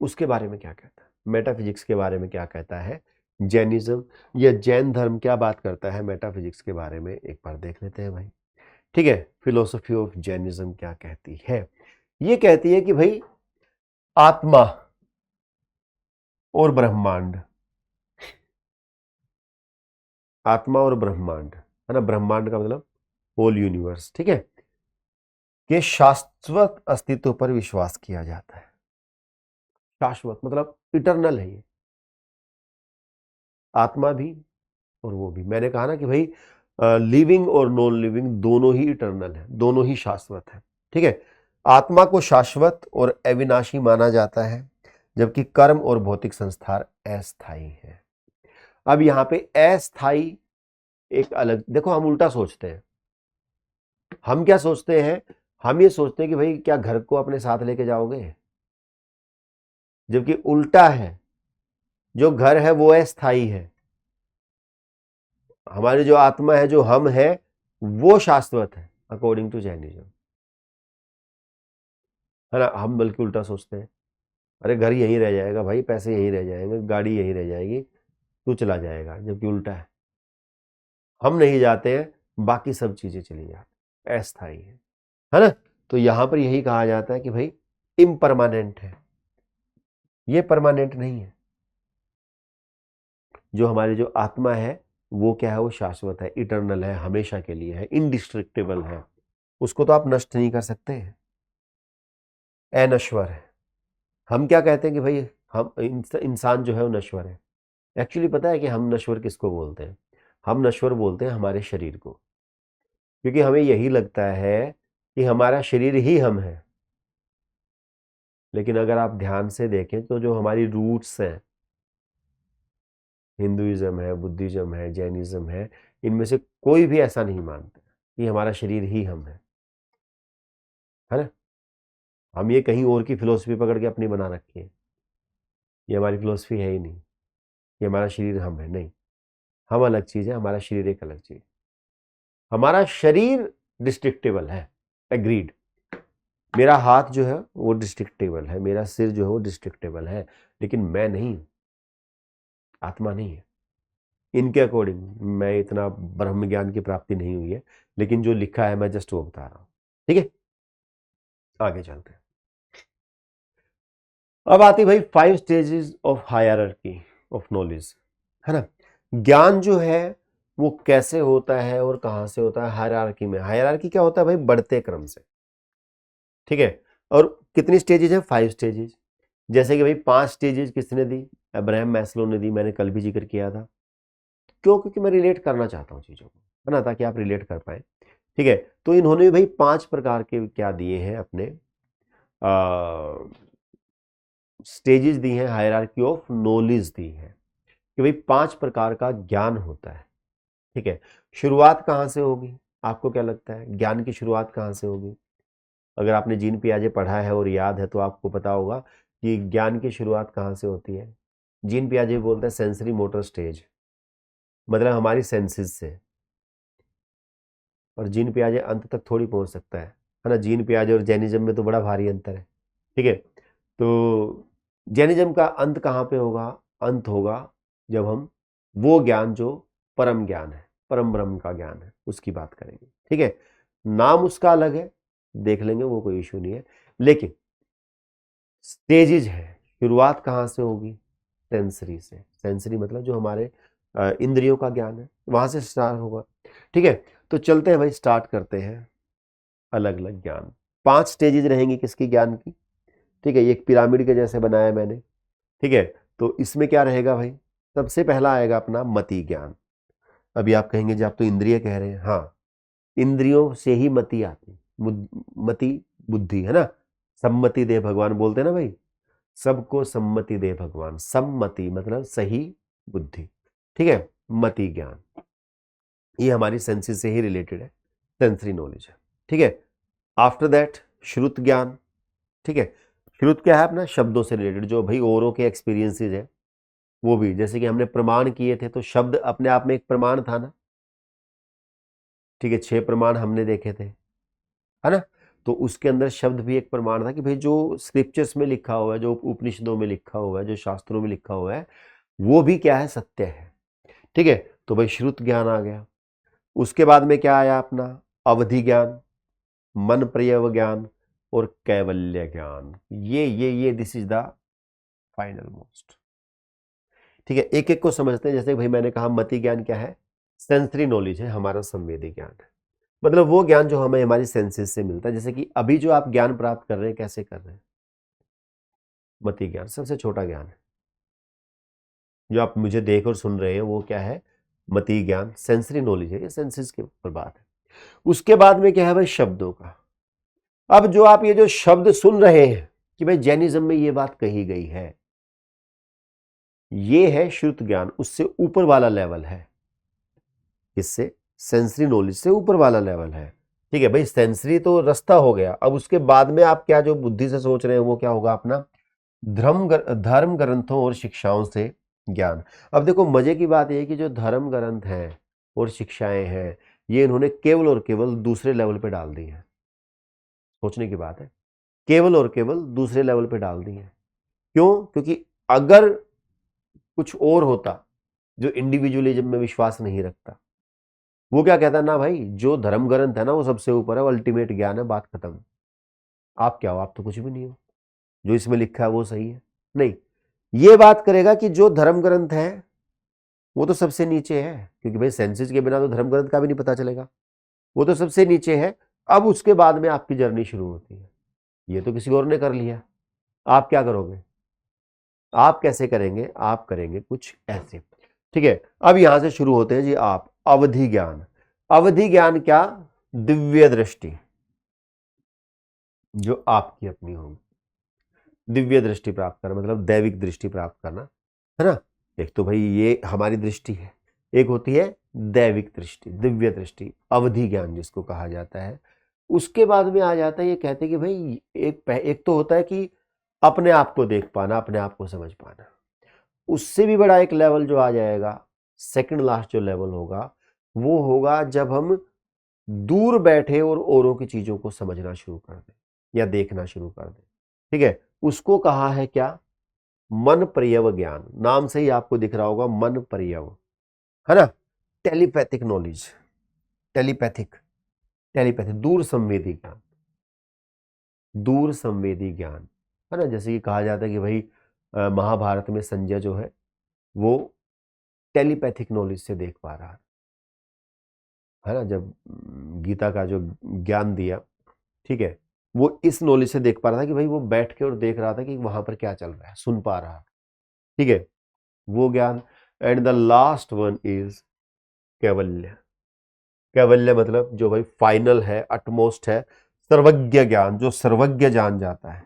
उसके बारे में क्या कहता है, मेटाफिजिक्स के बारे में क्या कहता है जैनिज्म, या जैन धर्म क्या बात करता है मेटाफिजिक्स के बारे में, एक बार देख लेते हैं भाई, ठीक है। फिलोसफी ऑफ जैनिज्म क्या कहती है, ये कहती है कि भाई आत्मा और ब्रह्मांड, आत्मा और ब्रह्मांड, है ना, ब्रह्मांड का मतलब होल यूनिवर्स, ठीक है, कि शाश्वत अस्तित्व पर विश्वास किया जाता है। शाश्वत मतलब इटरनल है ये, आत्मा भी और वो भी। मैंने कहा ना कि भाई लिविंग और नॉन लिविंग दोनों ही इटरनल है, दोनों ही शाश्वत है, ठीक है। आत्मा को शाश्वत और अविनाशी माना जाता है, जबकि कर्म और भौतिक संस्कार अस्थायी है। अब यहाँ पे अस्थायी एक अलग, देखो हम उल्टा सोचते हैं, हम क्या सोचते हैं, हम ये सोचते हैं कि भाई क्या घर को अपने साथ लेके जाओगे, जबकि उल्टा है, जो घर है वो अस्थायी है, हमारी जो आत्मा है, जो हम है, वो शाश्वत है अकॉर्डिंग टू जैनिज्म, है ना। हम बल्कि उल्टा सोचते हैं, अरे घर यहीं रह जाएगा भाई, पैसे यहीं रह जाएंगे, गाड़ी यहीं रह जाएगी, तू चला जाएगा, जबकि उल्टा है। हम नहीं जाते हैं, बाकी सब चीजें चली जाती, अस्थायी है ना। तो यहां पर यही कहा जाता है कि भाई इम्परमानेंट है, ये परमानेंट नहीं है। जो हमारी जो आत्मा है वो क्या है, वो शाश्वत है, इटर्नल है, हमेशा के लिए है, इनडिस्ट्रक्टेबल है, उसको तो आप नष्ट नहीं कर सकते हैं, अनश्वर है। हम क्या कहते हैं कि भाई हम इंसान जो है वो नश्वर है। एक्चुअली पता है कि हम नश्वर किसको बोलते हैं? हम नश्वर बोलते हैं हमारे शरीर को, क्योंकि हमें यही लगता है कि हमारा शरीर ही हम है। लेकिन अगर आप ध्यान से देखें तो जो हमारी रूट्स हैं, हिंदुइज्म है, बुद्धिज्म है, जैनिज्म है, इनमें से कोई भी ऐसा नहीं मानता कि हमारा शरीर ही हम है ना। हम ये कहीं और की फिलोसफी पकड़ के अपनी बना रखी है, ये हमारी फिलोसफी है ही नहीं, ये हमारा शरीर हम है, नहीं। हम अलग चीज है, हमारा शरीर एक अलग चीज। हमारा शरीर डिस्ट्रिक्टेबल है, एग्रीड। मेरा हाथ जो है वो डिस्ट्रिक्टेबल है, मेरा सिर जो है वो डिस्ट्रिक्टेबल है, लेकिन मैं नहीं, आत्मा नहीं है। इनके अकॉर्डिंग, मैं इतना ब्रह्म ज्ञान की प्राप्ति नहीं हुई है, लेकिन जो लिखा है मैं जस्ट वो बता रहा हूं, ठीक है। आगे चलते हैं। अब आती भाई 5 stages of hierarchy of knowledge, है ना। ज्ञान जो है वो कैसे होता है और कहां से होता है? हायरार्की में। हायरार्की क्या होता है भाई? बढ़ते क्रम से, ठीक है। और कितनी स्टेजेस है? 5 स्टेजेस। जैसे कि भाई 5 स्टेजेस किसने दी? अब्राहम मैस्लो ने दी, मैंने कल भी जिक्र किया था। क्यों? क्योंकि मैं रिलेट करना चाहता हूँ चीजों को, है ना, ताकि आप रिलेट कर पाए, ठीक है। तो इन्होंने भी भाई 5 प्रकार के क्या दिए हैं अपने स्टेजेस दी हैं, हायरार्की ऑफ नॉलेज दी है, कि भाई 5 प्रकार का ज्ञान होता है, ठीक है। शुरुआत कहाँ से होगी? आपको क्या लगता है ज्ञान की शुरुआत कहाँ से होगी? अगर आपने जीन पियाजे पढ़ा है और याद है तो आपको पता होगा कि ज्ञान की शुरुआत कहाँ से होती है। जीन पियाजे बोलते हैं सेंसरी मोटर स्टेज, मतलब हमारी सेंसेस से। और जीन पियाजे अंत तक थोड़ी पहुंच सकता है ना। जीन पियाजे और जैनिज्म में तो बड़ा भारी अंतर है, ठीक है। तो जैनिज्म का अंत कहाँ पे होगा? अंत होगा जब हम वो ज्ञान जो परम ज्ञान है, परम ब्रह्म का ज्ञान है, उसकी बात करेंगे, ठीक है। नाम उसका अलग है, देख लेंगे, वो कोई इशू नहीं है। लेकिन स्टेजेज है, शुरुआत कहाँ से होगी? सेंसरी से। सेंसरी मतलब जो हमारे इंद्रियों का ज्ञान है, वहां से स्टार्ट होगा, ठीक है। तो चलते हैं भाई, स्टार्ट करते हैं अलग अलग ज्ञान। 5 स्टेजेज रहेंगी किसकी? ज्ञान की, ठीक है। ये एक पिरामिड के जैसे बनाया है मैंने, ठीक है। तो इसमें क्या रहेगा भाई? सबसे पहला आएगा अपना मति ज्ञान। अभी आप कहेंगे जी आप तो इंद्रिय कह रहे हैं, हाँ, इंद्रियों से ही मति आती, मति बुद्धि, है ना। सम्मति दे भगवान बोलते हैं ना भाई, सबको सम्मति दे भगवान। सम्मति मतलब सही बुद्धि, ठीक है। मति ज्ञान ये हमारी सेंसेस से ही रिलेटेड है, सेंसरी नॉलेज है, ठीक है। आफ्टर दैट श्रुत ज्ञान, ठीक है। श्रुत क्या है? अपना शब्दों से रिलेटेड, जो भाई औरों के एक्सपीरियंसेस है, वो भी, जैसे कि हमने प्रमाण किए थे, तो शब्द अपने आप में एक प्रमाण था ना, ठीक है। 6 प्रमाण हमने देखे थे, है ना। तो उसके अंदर शब्द भी एक प्रमाण था कि भाई जो स्क्रिप्चर्स में लिखा हुआ है, जो उपनिषदों में लिखा हुआ है, जो शास्त्रों में लिखा हुआ है, वो भी क्या है? सत्य है, ठीक है। तो भाई श्रुत ज्ञान आ गया। उसके बाद में क्या आया अपना? अवधि ज्ञान, मन प्रयव ज्ञान और कैवल्य ज्ञान। ये this is the final most, ठीक है। एक एक को समझते हैं। जैसे भाई मैंने कहा मति ज्ञान क्या है? सेंसरी नॉलेज है, हमारा संवेदी ज्ञान है, मतलब वो ज्ञान जो हमें हमारी सेंसेस से मिलता है। जैसे कि अभी जो आप ज्ञान प्राप्त कर रहे हैं, कैसे कर रहे हैं? मति ज्ञान सबसे छोटा ज्ञान है। जो आप मुझे देख और सुन रहे हैं वो क्या है? मति ज्ञान, सेंसरी नॉलेज है, ये सेंसेस के ऊपर बात है। उसके बाद में क्या है भाई? शब्दों का। अब जो आप ये जो शब्द सुन रहे हैं कि भाई जैनिज्म में ये बात कही गई है, ये है श्रुत ज्ञान, उससे ऊपर वाला लेवल है। इससे सेंसरी नॉलेज से ऊपर वाला लेवल है, ठीक है भाई। सेंसरी तो रास्ता हो गया। अब उसके बाद में आप क्या जो बुद्धि से सोच रहे हैं वो क्या होगा? अपना धर्म ग्रंथों और शिक्षाओं से ज्ञान। अब देखो मजे की बात यह है कि जो धर्म ग्रंथ हैं और शिक्षाएं हैं, ये इन्होंने केवल और केवल दूसरे लेवल पे डाल दी है। सोचने की बात है, केवल और केवल दूसरे लेवल पे डाल दी है। क्यों? क्योंकि अगर कुछ और होता जो इंडिविजुअलिज्म में विश्वास नहीं रखता, वो क्या कहता है ना भाई, जो धर्म ग्रंथ है ना वो सबसे ऊपर है, वो अल्टीमेट ज्ञान है, बात खत्म। आप क्या हो? आप तो कुछ भी नहीं हो, जो इसमें लिखा है वो सही है। नहीं, ये बात करेगा कि जो धर्म ग्रंथ है वो तो सबसे नीचे है, क्योंकि भाई सेंसेस के बिना तो धर्म ग्रंथ का भी नहीं पता चलेगा, वो तो सबसे नीचे है। अब उसके बाद में आपकी जर्नी शुरू होती है। ये तो किसी और ने कर लिया, आप क्या करोगे? आप कैसे करेंगे? आप करेंगे कुछ ऐसे। ठीक है, अब यहां से शुरू होते हैं जी आप। अवधि ज्ञान। अवधि ज्ञान क्या? दिव्य दृष्टि जो आपकी अपनी होगी। दिव्य दृष्टि प्राप्त करना मतलब दैविक दृष्टि प्राप्त करना, है ना। एक तो भाई ये हमारी दृष्टि है, एक होती है दैविक दृष्टि, दिव्य दृष्टि, अवधि ज्ञान जिसको कहा जाता है। उसके बाद में आ जाता है, ये कहते हैं कि भाई एक तो होता है कि अपने आप को देख पाना, अपने आप को समझ पाना। उससे भी बड़ा एक लेवल जो आ जाएगा, सेकंड लास्ट जो लेवल होगा, वो होगा जब हम दूर बैठे और औरों की चीजों को समझना शुरू कर दें या देखना शुरू कर दें। ठीक है, उसको कहा है क्या? मन पर्यव ज्ञान। नाम से ही आपको दिख रहा होगा, मन पर्यव, है ना। टेलीपैथिक नॉलेज, टेलीपैथिक, टेलीपैथिक, दूर संवेदी ज्ञान, दूर संवेदी ज्ञान, है ना। जैसे कि कहा जाता है कि भाई महाभारत में संजय जो है वो टेलीपैथिक नॉलेज से देख पा रहा है ना, जब गीता का जो ज्ञान दिया, ठीक है, वो इस नॉलेज से देख पा रहा था कि भाई वो बैठ के और देख रहा था कि वहां पर क्या चल रहा है, सुन पा रहा। ठीक है, वो ज्ञान। And the last one is कैवल्य। कैवल्य मतलब जो भाई फाइनल है, अटमोस्ट है, सर्वज्ञ ज्ञान, जो सर्वज्ञ जान जाता है,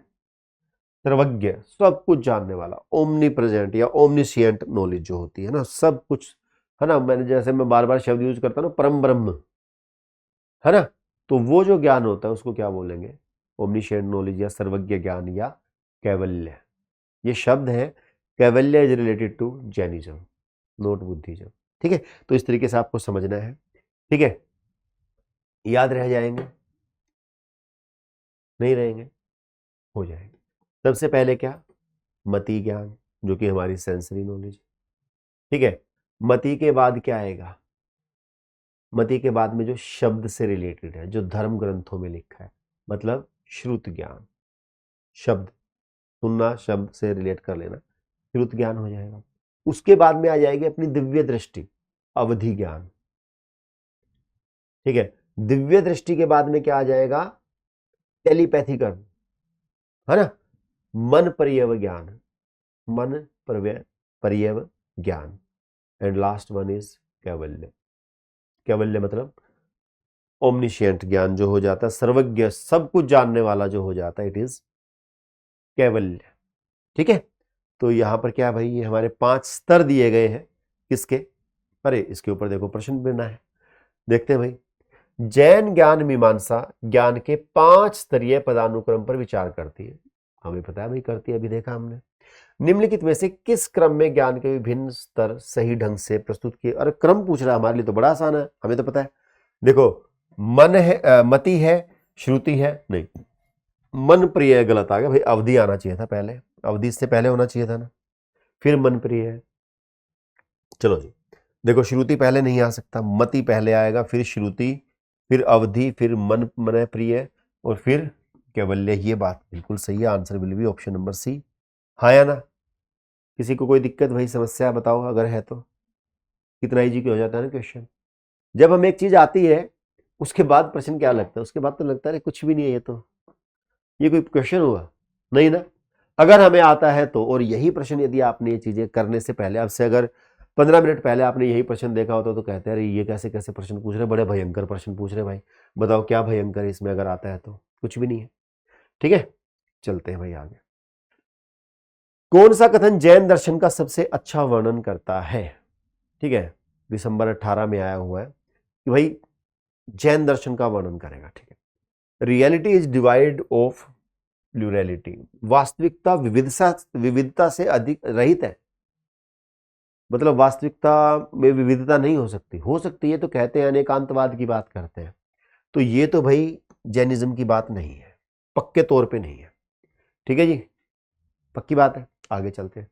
सर्वज्ञ, सब कुछ जानने वाला, ओमनी प्रेजेंट या ओमनिशियंट नॉलेज जो होती है ना, सब कुछ, है ना। मैंने जैसे मैं बार बार शब्द यूज करता हूँ ना, परम ब्रह्म, है ना। तो वो जो ज्ञान होता है उसको क्या बोलेंगे? ओमनिशियंट नॉलेज या सर्वज्ञ ज्ञान या कैवल्य। ये शब्द है। Kaivalya is related to Jainism, not Buddhism. ठीक है, तो इस तरीके से आपको समझना है। ठीक है, याद रह जाएंगे? नहीं रहेंगे? हो जाएंगे। सबसे पहले क्या? मति ज्ञान, जो कि हमारी सेंसरी नॉलेज। ठीक है, मति के बाद क्या आएगा? मति के बाद में जो शब्द से रिलेटेड है, जो धर्म ग्रंथों में लिखा है, मतलब श्रुत ज्ञान, शब्द सुनना, शब्द से रिलेट कर लेना, श्रुत ज्ञान हो जाएगा। उसके बाद में आ जाएगी अपनी दिव्य दृष्टि, अवधि ज्ञान। ठीक है, दिव्य दृष्टि के बाद में क्या आ जाएगा? टेलीपैथी कर्म, है ना। मन पर्यव ज्ञान, मन पर्यव ज्ञान। एंड लास्ट वन इज कैवल्य। कैवल्य मतलब ओमनिशियंट ज्ञान जो हो जाता है, सर्वज्ञ, सब कुछ जानने वाला जो हो जाता है, इट इज कैवल्य। ठीक है, तो यहां पर क्या भाई, ये हमारे 5 स्तर दिए गए हैं। किसके? अरे इसके ऊपर देखो प्रश्न बनना है, देखते हैं भाई। जैन ज्ञान मीमांसा ज्ञान के 5 स्तरीय पदानुक्रम पर विचार करती है। हमें पता है भाई करती है, अभी देखा हमने। निम्नलिखित में से किस क्रम में ज्ञान के विभिन्न स्तर सही ढंग से प्रस्तुत किए? अरे क्रम पूछ रहा है, हमारे लिए तो बड़ा आसान है, हमें तो पता है। देखो, मन है, मति है, श्रुति है, नहीं, मन प्रिय गलत आ गया भाई, अवधि आना चाहिए था पहले, अवधि से पहले होना चाहिए था ना, फिर मन प्रिय है। चलो जी, देखो श्रुति पहले नहीं आ सकता, मति पहले आएगा, फिर श्रुति, फिर अवधि, फिर मन, मन प्रिय, और फिर कैवल्य। ये बात बिल्कुल सही है, answer will be option number C. हाँ या ना? किसी को कोई दिक्कत भाई, समस्या बताओ अगर है तो। कितना इजी हो जाता है ना क्वेश्चन, जब हमें एक चीज आती है उसके बाद प्रश्न क्या लगता है? उसके बाद तो लगता है कुछ भी नहीं है, ये कोई क्वेश्चन हुआ? नहीं ना। अगर हमें आता है तो, और यही प्रश्न यदि आपने ये चीजें करने से पहले, आपसे अगर 15 मिनट पहले आपने यही प्रश्न देखा होता तो कहते हैं अरे ये कैसे कैसे प्रश्न पूछ रहे, बड़े भयंकर प्रश्न पूछ रहे भाई, बताओ क्या भयंकर है इसमें? अगर आता है तो कुछ भी नहीं है। ठीक है, चलते हैं भाई आगे। कौन सा कथन जैन दर्शन का सबसे अच्छा वर्णन करता है? ठीक है, दिसंबर 18 में आया हुआ है कि भाई जैन दर्शन का वर्णन करेगा। ठीक है, reality is divide of plurality, वास्तविकता विविधता से अधिक रहित है। मतलब वास्तविकता में विविधता नहीं हो सकती है तो कहते हैं अनेकांतवाद की बात करते हैं। तो ये तो भाई जैनिज्म की बात नहीं है, पक्के तौर पे नहीं है। ठीक है जी, पक्की बात है। आगे चलते हैं।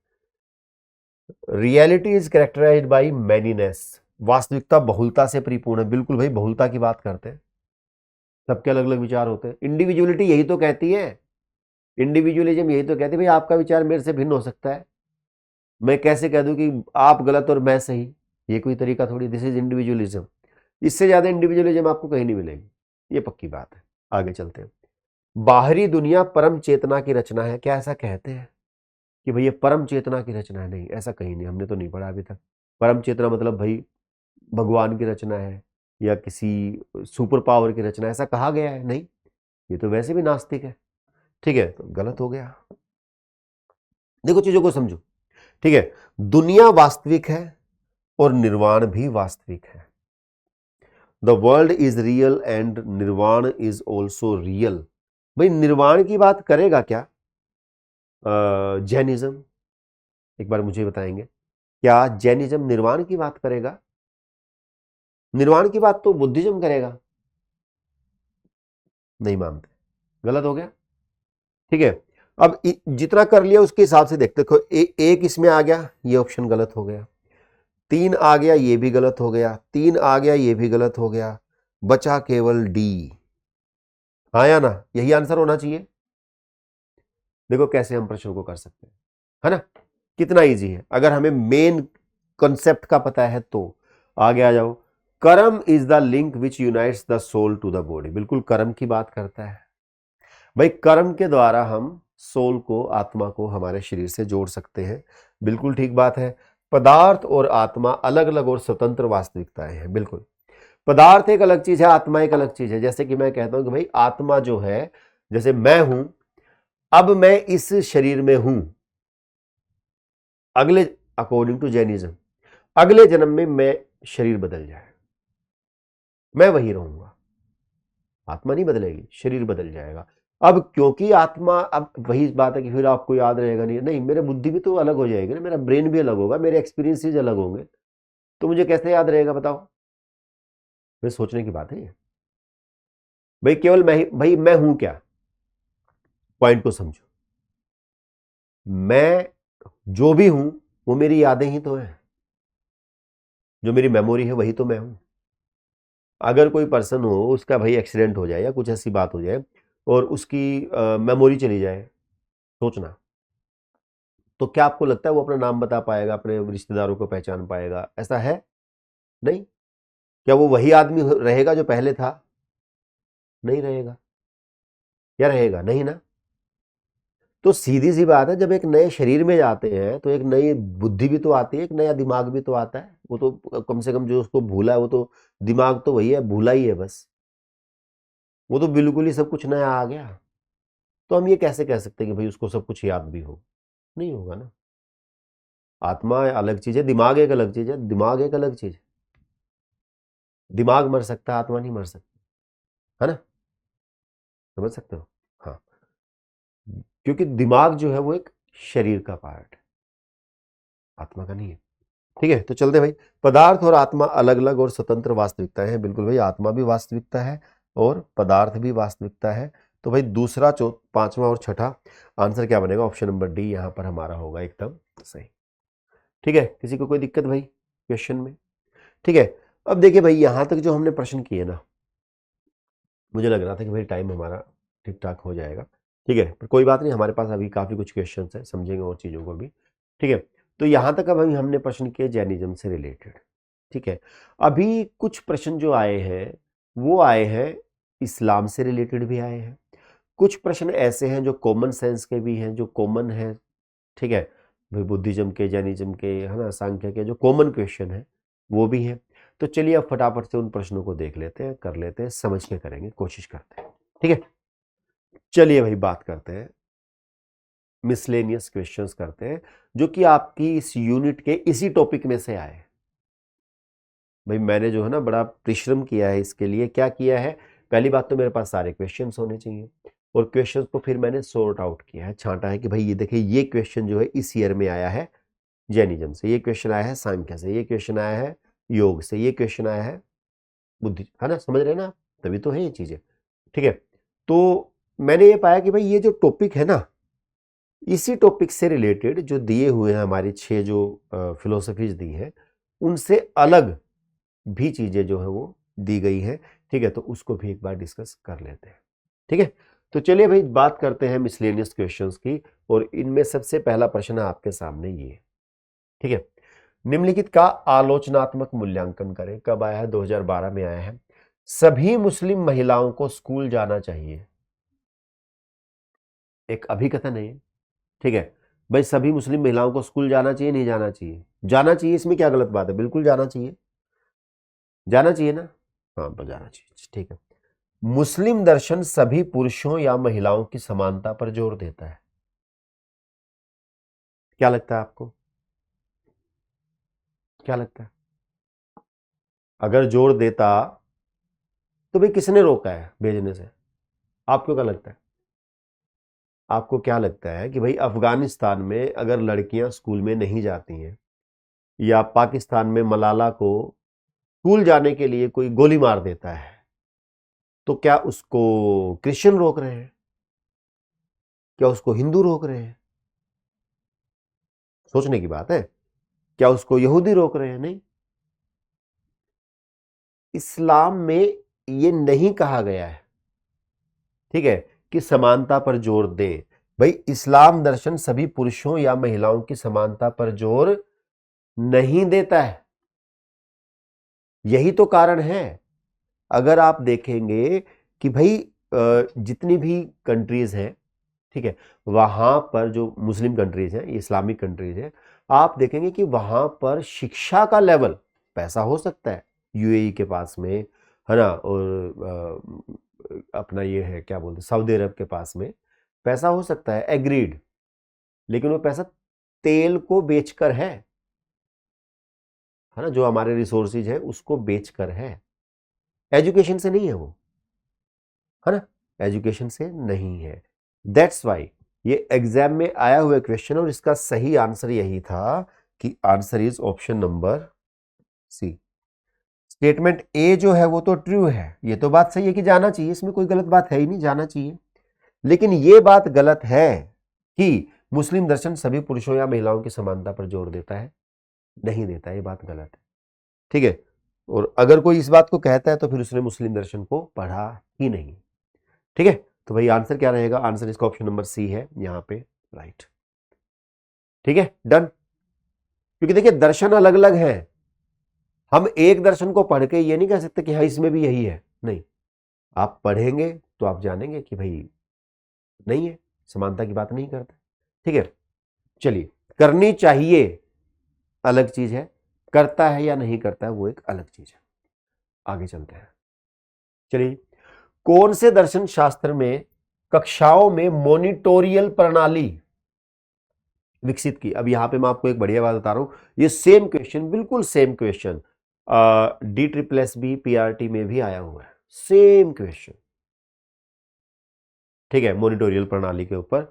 Reality is characterised by manyness. वास्तविकता बहुलता से परिपूर्ण है। बिल्कुल भाई, बहुलता की बात करते हैं, सबके अलग अलग विचार होते हैं। इंडिविजुअलिटी यही तो कहती है, इंडिविजुअलिज्म यही तो कहती है भाई आपका विचार मेरे से भिन्न हो सकता है। मैं कैसे कह दूं कि आप गलत और मैं सही, ये कोई तरीका थोड़ी। This is individualism. इससे ज्यादा इंडिविजुअलिज्म आपको कहीं नहीं मिलेगी, ये पक्की बात है। आगे चलते हैं। बाहरी दुनिया परम चेतना की रचना है। क्या ऐसा कहते हैं कि भाई ये परम चेतना की रचना है? नहीं, ऐसा कहीं नहीं, हमने तो नहीं पढ़ा अभी तक। परम चेतना मतलब भाई भगवान की रचना है या किसी सुपर पावर की रचना है, ऐसा कहा गया है? नहीं, ये तो वैसे भी नास्तिक है। ठीक है, तो गलत हो गया। देखो चीजों को समझो। ठीक है, दुनिया वास्तविक है और निर्वाण भी वास्तविक है। The world is real and निर्वाण इज ऑल्सो रियल। भाई निर्वाण की बात करेगा क्या जैनिज्म? एक बार मुझे बताएंगे, क्या जैनिज्म निर्वाण की बात करेगा? निर्वाण की बात तो बुद्धिज्म करेगा। नहीं मानते, गलत हो गया। ठीक है, अब जितना कर लिया उसके हिसाब से देखते। देखो एक इसमें आ गया, ये ऑप्शन गलत हो गया। 3 आ गया, ये भी गलत हो गया। 3 आ गया, ये भी गलत हो गया। बचा केवल डी। हाँ या ना? यही आंसर होना चाहिए। देखो कैसे हम प्रश्न को कर सकते हैं, है ना? कितना इजी है अगर हमें मेन कॉन्सेप्ट का पता है तो। आगे आ जाओ। Karma is the link which unites the soul to the body. बिल्कुल कर्म की बात करता है भाई। कर्म के द्वारा हम सोल को, आत्मा को हमारे शरीर से जोड़ सकते हैं। बिल्कुल ठीक बात है। पदार्थ और आत्मा अलग अलग और स्वतंत्र वास्तविकताएं हैं। बिल्कुल, पदार्थ एक अलग चीज है, आत्मा एक अलग चीज है। जैसे कि मैं कहता हूं कि भाई आत्मा जो है, जैसे मैं हूं, अब मैं इस शरीर में हूं, अगले, अकॉर्डिंग टू जैनिज्म, अगले जन्म में मैं शरीर बदल जाए, मैं वही रहूंगा, आत्मा नहीं बदलेगी, शरीर बदल जाएगा। अब क्योंकि आत्मा, अब वही बात है कि फिर आपको याद रहेगा नहीं, नहीं मेरे बुद्धि भी तो अलग हो जाएगी ना, मेरा ब्रेन भी अलग होगा, मेरे एक्सपीरियंसेस अलग होंगे, तो मुझे कैसे याद रहेगा बताओ? फिर सोचने की बात है ये। भाई केवल मैं ही, भाई मैं हूं क्या? पॉइंट को समझो। मैं जो भी हूं वो मेरी यादें ही तो है, जो मेरी मेमोरी है वही तो मैं हूं। अगर कोई पर्सन हो, उसका भाई एक्सीडेंट हो जाए या कुछ ऐसी बात हो जाए और उसकी मेमोरी चली जाए, सोचना, तो क्या आपको लगता है वो अपना नाम बता पाएगा, अपने रिश्तेदारों को पहचान पाएगा? ऐसा है? नहीं। क्या वो वही आदमी रहेगा जो पहले था? नहीं रहेगा। या रहेगा? नहीं ना। तो सीधी सी बात है, जब एक नए शरीर में जाते हैं तो एक नई बुद्धि भी तो आती है, एक नया दिमाग भी तो आता है। वो तो कम से कम जो उसको भूला है वो तो, दिमाग तो वही है, भूला ही है बस। वो तो बिल्कुल ही सब कुछ नया आ गया। तो हम ये कैसे कह सकते हैं कि भाई उसको सब कुछ याद भी हो? नहीं होगा ना। आत्मा अलग चीज है, दिमाग एक अलग चीज है, दिमाग एक अलग चीज है। दिमाग मर सकता है, आत्मा नहीं मर सकती, है ना? समझ सकते हो? हाँ, क्योंकि दिमाग जो है वो एक शरीर का पार्ट है, आत्मा का नहीं है। ठीक है, तो चलते भाई। पदार्थ और आत्मा अलग अलग और स्वतंत्र वास्तविकताएं हैं। बिल्कुल भाई, आत्मा भी वास्तविकता है और पदार्थ भी वास्तविकता है। तो भाई दूसरा, पांचवा और छठा आंसर क्या बनेगा? ऑप्शन नंबर डी यहां पर हमारा होगा एकदम सही। ठीक है, किसी को कोई दिक्कत भाई क्वेश्चन में? ठीक है, अब देखिए भाई यहां तक जो हमने प्रश्न किए ना, मुझे लग रहा था कि भाई टाइम हमारा ठीक ठाक हो जाएगा। ठीक है, पर कोई बात नहीं, हमारे पास अभी काफ़ी कुछ क्वेश्चंस हैं, समझेंगे और चीज़ों को भी। ठीक है, तो यहाँ तक अब हमने प्रश्न किए जैनिज्म से रिलेटेड। ठीक है, अभी कुछ प्रश्न जो आए हैं वो आए हैं इस्लाम से रिलेटेड भी आए हैं। कुछ प्रश्न ऐसे हैं जो कॉमन सेंस के भी हैं, जो कॉमन है। ठीक है, भाई बुद्धिज्म के, जैनिज्म के, है ना, सांख्य के, जो कॉमन क्वेश्चन है वो भी हैं। तो चलिए अब फटाफट से उन प्रश्नों को देख लेते हैं, कर लेते हैं, समझ के करेंगे, कोशिश करते हैं। ठीक है, चलिए भाई बात करते हैं, मिसलेनियस क्वेश्चंस करते हैं जो कि आपकी इस यूनिट के इसी टॉपिक में से आए। भाई मैंने जो है ना बड़ा परिश्रम किया है इसके लिए। क्या किया है? पहली बात तो मेरे पास सारे क्वेश्चंस होने चाहिए, और क्वेश्चंस को फिर मैंने सॉर्ट आउट किया है, छांटा है कि भाई ये देखिए ये क्वेश्चन जो है इस ईयर में आया है, जैनिज्म से, ये क्वेश्चन आया है सांख्य से, ये क्वेश्चन आया है योग से, ये क्वेश्चन आया है बुद्धि, है ना, समझ रहे हैं ना, तभी तो है ये चीजें। ठीक है, तो मैंने ये पाया कि भाई ये जो टॉपिक है ना, इसी टॉपिक से रिलेटेड जो दिए हुए हैं हमारी 6 जो फिलोसफीज दी हैं, उनसे अलग भी चीजें जो है वो दी गई हैं। ठीक है, तो उसको भी एक बार डिस्कस कर लेते हैं। ठीक है, तो चलिए भाई बात करते हैं मिसलेनियस क्वेश्चंस की, और इनमें सबसे पहला प्रश्न है आपके सामने ये। ठीक है, निम्नलिखित का आलोचनात्मक मूल्यांकन करें। कब आया है? 2012 में आया है। सभी मुस्लिम महिलाओं को स्कूल जाना चाहिए, एक अभिकथन है। ठीक है भाई, सभी मुस्लिम महिलाओं को स्कूल जाना चाहिए, नहीं जाना चाहिए? जाना चाहिए, इसमें क्या गलत बात है? बिल्कुल जाना चाहिए, जाना चाहिए ना। हाँ, तो जाना चाहिए। ठीक है, मुस्लिम दर्शन सभी पुरुषों या महिलाओं की समानता पर जोर देता है। क्या लगता है आपको? क्या लगता है? अगर जोर देता तो भाई किसने रोका है भेजने से? आपको क्या लगता है? आपको क्या लगता है कि भाई अफगानिस्तान में अगर लड़कियां स्कूल में नहीं जाती हैं, या पाकिस्तान में मलाला को स्कूल जाने के लिए कोई गोली मार देता है, तो क्या उसको क्रिश्चियन रोक रहे हैं? क्या उसको हिंदू रोक रहे हैं? सोचने की बात है। क्या उसको यहूदी रोक रहे हैं? नहीं। इस्लाम में ये नहीं कहा गया है, ठीक है, कि समानता पर जोर दे। भाई इस्लाम दर्शन सभी पुरुषों या महिलाओं की समानता पर जोर नहीं देता है, यही तो कारण है। अगर आप देखेंगे कि भाई जितनी भी कंट्रीज हैं, ठीक है, वहां पर जो मुस्लिम कंट्रीज हैं, इस्लामिक कंट्रीज हैं, आप देखेंगे कि वहां पर शिक्षा का लेवल, पैसा हो सकता है यूएई के पास में, है ना, और अपना ये है क्या बोलते हैं सऊदी अरब के पास में पैसा हो सकता है, एग्रीड, लेकिन वो पैसा तेल को बेचकर है ना, जो हमारे रिसोर्सेज है उसको बेचकर है, एजुकेशन से नहीं है वो, है ना, एजुकेशन से नहीं है। दैट्स वाई ये एग्जाम में आया हुआ क्वेश्चन, और इसका सही आंसर यही था कि answer is option number C. Statement A जो है वो तो ट्रू है, ये तो बात सही है कि जाना चाहिए, इसमें कोई गलत बात है ही नहीं, जाना चाहिए। लेकिन ये बात गलत है कि मुस्लिम दर्शन सभी पुरुषों या महिलाओं की समानता पर जोर देता है, नहीं देता, ये बात गलत है। ठीक है, और अगर कोई इस बात को कहता है तो फिर उसने मुस्लिम दर्शन को पढ़ा ही नहीं। ठीक है, तो भाई आंसर क्या रहेगा? आंसर इसका ऑप्शन नंबर सी है यहां पे, राइट। ठीक है, डन। क्योंकि देखिए दर्शन अलग अलग है, हम एक दर्शन को पढ़ के ये नहीं कह सकते कि हाँ इसमें भी यही है, नहीं। आप पढ़ेंगे तो आप जानेंगे कि भाई नहीं है, समानता की बात नहीं करता। ठीक है, चलिए, करनी चाहिए अलग चीज है, करता है या नहीं करता है वो एक अलग चीज है। आगे चलते हैं। चलिए, कौन से दर्शन शास्त्र में कक्षाओं में मॉनिटोरियल प्रणाली विकसित की? अब यहां पे मैं आपको एक बढ़िया बात बता रहा हूं, ये सेम क्वेश्चन, बिल्कुल सेम क्वेश्चन DSSB PRT में भी आया हुआ है, सेम क्वेश्चन। ठीक है, मॉनिटोरियल प्रणाली के ऊपर।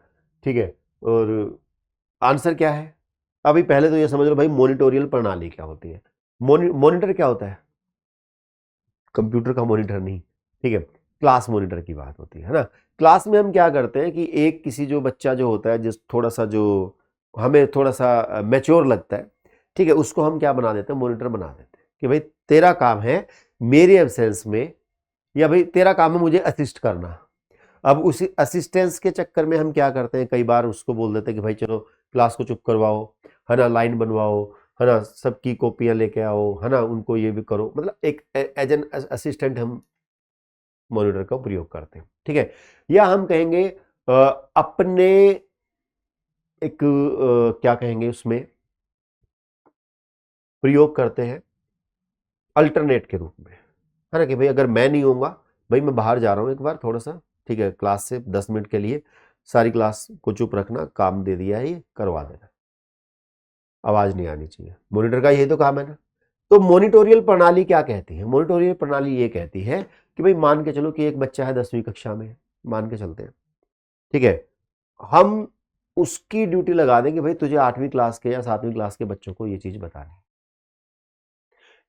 ठीक है, और आंसर क्या है? अभी पहले तो ये समझ लो भाई मॉनिटोरियल प्रणाली क्या होती है। मॉनिटर क्या होता है? कंप्यूटर का मॉनिटर नहीं, ठीक है, क्लास मॉनिटर की बात होती है ना। क्लास में हम क्या करते हैं कि एक किसी जो बच्चा जो होता है, जिस थोड़ा सा जो हमें थोड़ा सा मैच्योर लगता है, ठीक है, उसको हम क्या बना देते हैं? मॉनिटर बना देते हैं कि भाई तेरा काम है मेरे एब्सेंस में, या भाई तेरा काम है मुझे असिस्ट करना। अब उसी असिस्टेंस के चक्कर में हम क्या करते हैं, कई बार उसको बोल देते हैं कि भाई चलो क्लास को चुप करवाओ, है ना, लाइन बनवाओ, है ना, सबकी कॉपियां लेके आओ, है ना, उनको ये भी करो, मतलब एक एज एन असिस्टेंट हम मॉनिटर का प्रयोग करते हैं। ठीक है, या हम कहेंगे अपने एक क्या कहेंगे उसमें प्रयोग करते हैं अल्टरनेट के रूप में, है ना, कि भाई अगर मैं नहीं होऊंगा, भाई मैं बाहर जा रहा हूं एक बार थोड़ा सा, ठीक है, क्लास से 10 मिनट के लिए, सारी क्लास को चुप रखना, काम दे दिया है, ये करवा देना, आवाज नहीं आनी चाहिए। मॉनिटर का यही तो काम है ना। तो मॉनिटोरियल प्रणाली क्या कहती है? मॉनिटोरियल प्रणाली ये कहती है कि भाई मान के चलो कि एक बच्चा है 10वीं कक्षा में, मान के चलते हैं, ठीक है, हम उसकी ड्यूटी लगा देंगे, भाई तुझे 8वीं क्लास के या 7वीं क्लास के बच्चों को ये चीज बतानी।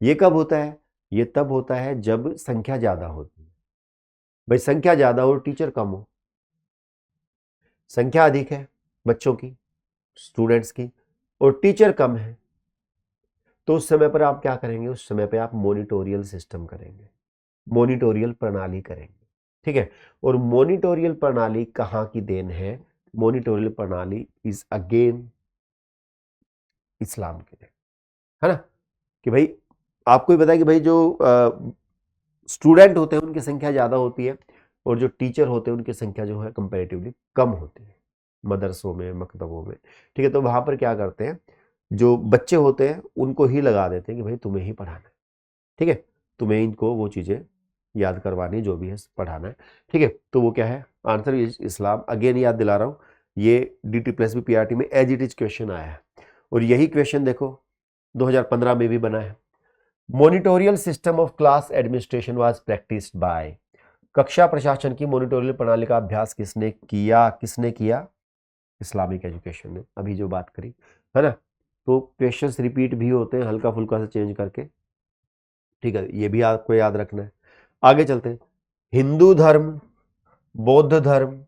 ये कब होता है? ये तब होता है जब संख्या ज्यादा होती है। भाई संख्या ज्यादा हो, टीचर कम हो। संख्या अधिक है बच्चों की, स्टूडेंट्स की, और टीचर कम है, तो उस समय पर आप क्या करेंगे? उस समय पर आप मॉनिटोरियल सिस्टम करेंगे, मॉनिटोरियल प्रणाली करेंगे। ठीक है, और मॉनिटोरियल प्रणाली कहाँ की देन है? मॉनिटोरियल प्रणाली इज अगेन इस्लाम की देन है ना। कि भाई आपको ही पता है कि भाई जो स्टूडेंट होते हैं उनकी संख्या ज़्यादा होती है, और जो टीचर होते हैं उनकी संख्या जो है कंपैरेटिवली कम होती है मदरसों में, मकतबों में। ठीक है, तो वहाँ पर क्या करते हैं, जो बच्चे होते हैं उनको ही लगा देते हैं कि भाई तुम्हें ही पढ़ाना है। ठीक है, तुम्हें इनको वो चीज़ें याद करवानी जो भी है, पढ़ाना है। ठीक है, तो वो क्या है? आंसर इस्लाम। अगेन याद दिला रहा हूँ, ये DT+B PRT में एज इट इज क्वेश्चन आया है, और यही क्वेश्चन देखो 2015 में भी बना है। Monitorial system of class administration was practised by. कक्षा प्रशासन की मॉनिटोरियल प्रणाली का अभ्यास किसने किया? किसने किया? इस्लामिक एजुकेशन ने। अभी जो बात करी है ना, तो क्वेश्चंस रिपीट भी होते हैं हल्का फुल्का से चेंज करके। ठीक है, ये भी आपको याद रखना है। आगे चलते हैं। हिंदू धर्म, बौद्ध धर्म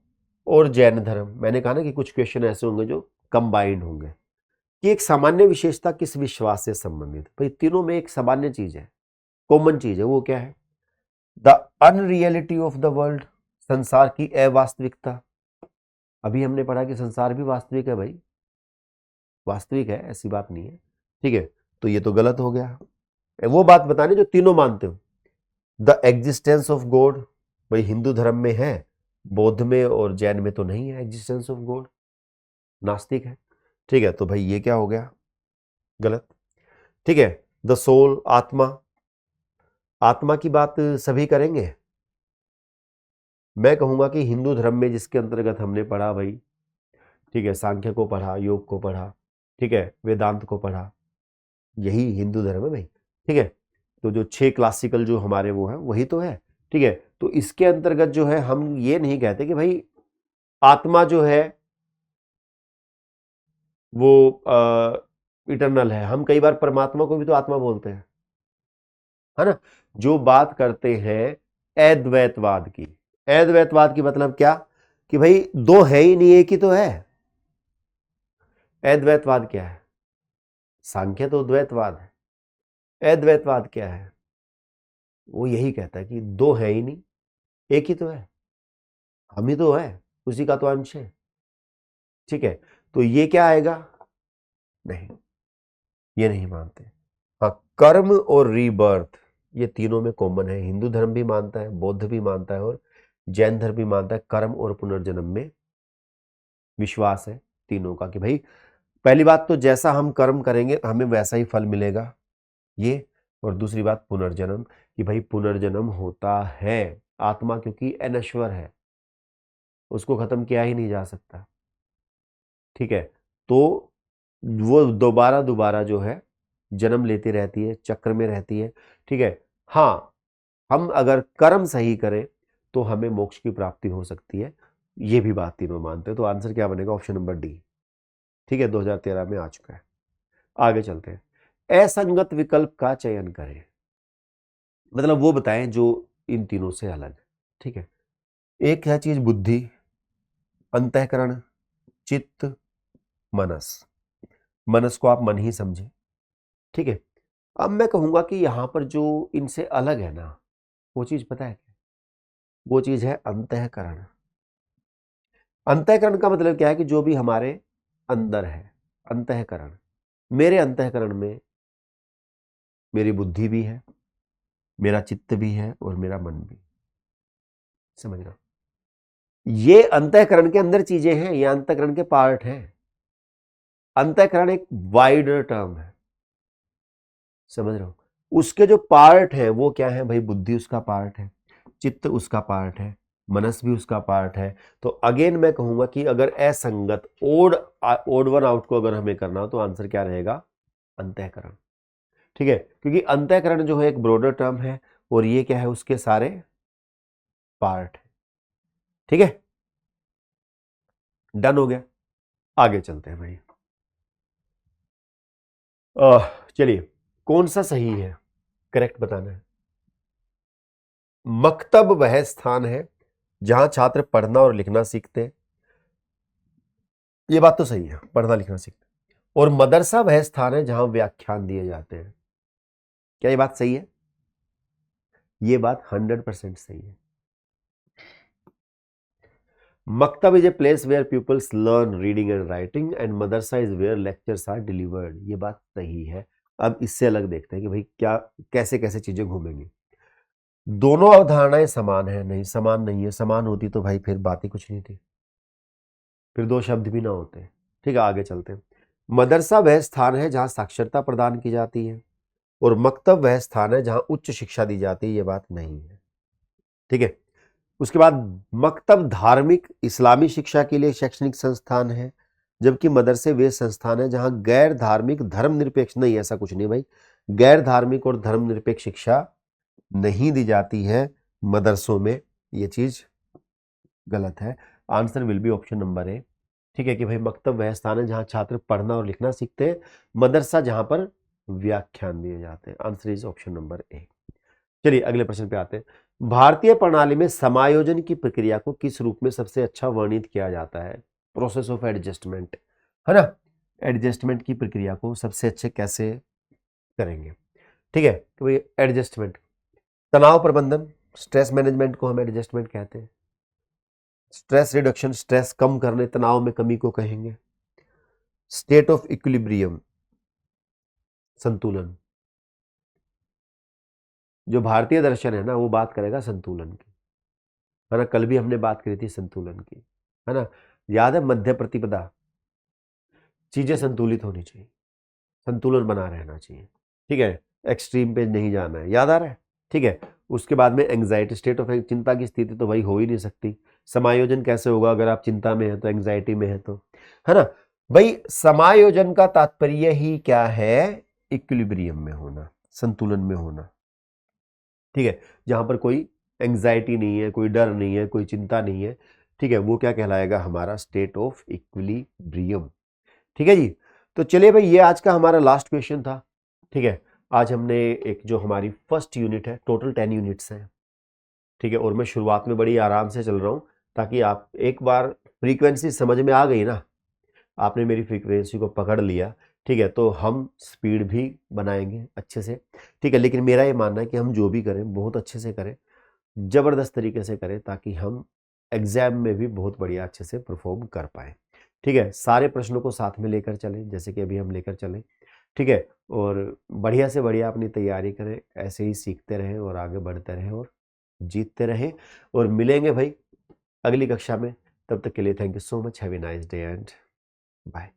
और जैन धर्म, मैंने कहा ना कि कुछ क्वेश्चन ऐसे होंगे जो कंबाइंड होंगे कि एक सामान्य विशेषता किस विश्वास से संबंधित। भाई तीनों में एक सामान्य चीज है, कॉमन चीज है, वो क्या है? The unreality of the world, संसार की अवास्तविकता। अभी हमने पढ़ा कि संसार भी वास्तविक है भाई, वास्तविक है, ऐसी बात नहीं है। ठीक है, तो ये तो गलत हो गया। वो बात बताने जो तीनों मानते हो। द एग्जिस्टेंस ऑफ गॉड, भाई हिंदू धर्म में है, बौद्ध में और जैन में तो नहीं है एग्जिस्टेंस ऑफ गॉड, नास्तिक है। ठीक है, तो भाई ये क्या हो गया? गलत। ठीक है, द सोल, आत्मा, आत्मा की बात सभी करेंगे। मैं कहूंगा कि हिंदू धर्म में जिसके अंतर्गत हमने पढ़ा भाई, ठीक है, सांख्य को पढ़ा, योग को पढ़ा, ठीक है, वेदांत को पढ़ा, यही हिंदू धर्म है भाई। ठीक है, तो जो 6 क्लासिकल जो हमारे वो है वही तो है। ठीक है, तो इसके अंतर्गत जो है हम ये नहीं कहते कि भाई आत्मा जो है वो इटरनल है। हम कई बार परमात्मा को भी तो आत्मा बोलते हैं, है ना। जो बात करते हैं अद्वैतवाद की, अद्वैतवाद की मतलब क्या? कि भाई दो है ही नहीं, एक ही तो है। अद्वैतवाद क्या है? सांख्य तो द्वैतवाद है, अद्वैतवाद क्या है? वो यही कहता है कि दो है ही नहीं, एक ही तो है, हम ही तो है, उसी का तो अंश है। ठीक है, तो ये क्या आएगा? नहीं, ये नहीं मानते। हाँ, कर्म और रीबर्थ ये तीनों में कॉमन है। हिंदू धर्म भी मानता है, बौद्ध भी मानता है, और जैन धर्म भी मानता है। कर्म और पुनर्जन्म में विश्वास है तीनों का, कि भाई पहली बात तो जैसा हम कर्म करेंगे हमें वैसा ही फल मिलेगा, ये। और दूसरी बात पुनर्जन्म, कि भाई पुनर्जन्म होता है। आत्मा क्योंकि अनश्वर है, उसको खत्म किया ही नहीं जा सकता। ठीक है, तो वो दोबारा दोबारा जो है जन्म लेती रहती है, चक्र में रहती है। ठीक है, हाँ, हम अगर कर्म सही करें तो हमें मोक्ष की प्राप्ति हो सकती है, ये भी बात तीनों मानते हैं। तो आंसर क्या बनेगा? Option number D. ठीक है, 2013 में आ चुका है। आगे चलते हैं। असंगत विकल्प का चयन करें, मतलब वो बताएं जो इन तीनों से अलग है। ठीक है, एक है चीज बुद्धि, अंतःकरण, चित्त, मनस। मनस को आप मन ही समझे। ठीक है, अब मैं कहूंगा कि यहां पर जो इनसे अलग है ना, वो चीज पता है क्या? वो चीज है अंतःकरण। अंतःकरण का मतलब क्या है? कि जो भी हमारे अंदर है, अंतःकरण। मेरे अंतःकरण में मेरी बुद्धि भी है, मेरा चित्त भी है, और मेरा मन भी। समझ रहा? ये अंतःकरण के अंदर चीजें हैं, ये अंतःकरण के पार्ट हैं। अंतःकरण एक वाइडर टर्म है, समझ रहा हूं। उसके जो पार्ट है वो क्या है भाई? बुद्धि उसका पार्ट है, चित्त उसका पार्ट है, मनस भी उसका पार्ट है। तो अगेन मैं कहूंगा कि अगर असंगत ओड ओड वन आउट को अगर हमें करना हो तो आंसर क्या रहेगा? अंतःकरण। ठीक है, क्योंकि अंतःकरण जो है एक ब्रॉडर टर्म है, और ये क्या है? उसके सारे पार्ट है। ठीक है, डन हो गया। आगे चलते हैं भाई। चलिए, कौन सा सही है, करेक्ट बताना है। मकतब वह स्थान है जहां छात्र पढ़ना और लिखना सीखते हैं, ये बात तो सही है, पढ़ना लिखना सीखते हैं। और मदरसा वह स्थान है जहां व्याख्यान दिए जाते हैं, क्या ये बात सही है? ये बात 100% सही है। Maktab is a place where peoples learn reading and writing and madrasa is where lectures are delivered, ये बात सही है। अब इससे अलग देखते हैं कि भाई क्या कैसे कैसे चीजें घूमेंगी। दोनों अवधारणाएं समान है? नहीं, समान नहीं है। समान होती तो भाई फिर बात ही कुछ नहीं थी, फिर दो शब्द भी ना होते। ठीक है, आगे चलते हैं। मदरसा वह स्थान है जहां साक्षरता प्रदान की जाती है और मकतब वह स्थान है जहां उच्च शिक्षा दी जाती है, ये बात नहीं है। ठीक है, उसके बाद मकतब धार्मिक इस्लामी शिक्षा के लिए शैक्षणिक संस्थान है, जबकि मदरसे वे संस्थान है जहां गैर धार्मिक धर्मनिरपेक्ष, नहीं ऐसा कुछ नहीं भाई, गैर धार्मिक और धर्मनिरपेक्ष शिक्षा नहीं दी जाती है मदरसों में, ये चीज गलत है। Answer will be option number A. ठीक है कि भाई मकतब वह स्थान है जहां छात्र पढ़ना और लिखना सीखते हैं, मदरसा जहां पर व्याख्यान दिए जाते हैं। Answer is option number A. चलिए अगले प्रश्न पे आते हैं। भारतीय प्रणाली में समायोजन की प्रक्रिया को किस रूप में सबसे अच्छा वर्णित किया जाता है? प्रोसेस ऑफ एडजस्टमेंट, है ना। एडजस्टमेंट की प्रक्रिया को सबसे अच्छे कैसे करेंगे? ठीक है, तो भाई एडजस्टमेंट, तनाव प्रबंधन, स्ट्रेस मैनेजमेंट को हम एडजस्टमेंट कहते हैं। स्ट्रेस रिडक्शन, स्ट्रेस कम करने, तनाव में कमी को कहेंगे। स्टेट ऑफ इक्विलिब्रियम, संतुलन। जो भारतीय दर्शन है ना वो बात करेगा संतुलन की, है ना। कल भी हमने बात करी थी संतुलन की, है ना। याद है, मध्य प्रतिपदा, चीजें संतुलित होनी चाहिए, संतुलन बना रहना चाहिए। ठीक है, एक्सट्रीम पे नहीं जाना है, याद आ रहा है। ठीक है, उसके बाद में एंग्जाइटी, स्टेट ऑफ चिंता की स्थिति तो भाई हो ही नहीं सकती। समायोजन कैसे होगा अगर आप चिंता में है तो, एंग्जाइटी में है तो, है ना। भाई समायोजन का तात्पर्य ही क्या है? इक्विलिब्रियम में होना, संतुलन में होना। ठीक है, जहां पर कोई एंग्जाइटी नहीं है, कोई डर नहीं है, कोई चिंता नहीं है, ठीक है, वो क्या कहलाएगा? हमारा स्टेट ऑफ इक्विलिब्रियम। ठीक है जी। तो चलिए भाई, ये आज का हमारा लास्ट क्वेश्चन था। ठीक है, आज हमने एक जो हमारी फर्स्ट यूनिट है, टोटल 10 यूनिट्स हैं। ठीक है, और मैं शुरुआत में बड़ी आराम से चल रहा हूं ताकि आप एक बार फ्रीक्वेंसी समझ में आ गई ना, आपने मेरी फ्रीक्वेंसी को पकड़ लिया, ठीक है, तो हम स्पीड भी बनाएंगे अच्छे से। ठीक है, लेकिन मेरा ये मानना है कि हम जो भी करें बहुत अच्छे से करें, ज़बरदस्त तरीके से करें, ताकि हम एग्जाम में भी बहुत बढ़िया अच्छे से परफॉर्म कर पाए। ठीक है, सारे प्रश्नों को साथ में लेकर चलें जैसे कि अभी हम लेकर चलें। ठीक है, और बढ़िया से बढ़िया अपनी तैयारी करें, ऐसे ही सीखते रहें और आगे बढ़ते रहें और जीतते रहें। और मिलेंगे भाई अगली कक्षा में, तब तक के लिए thank you so much, have a nice day and bye.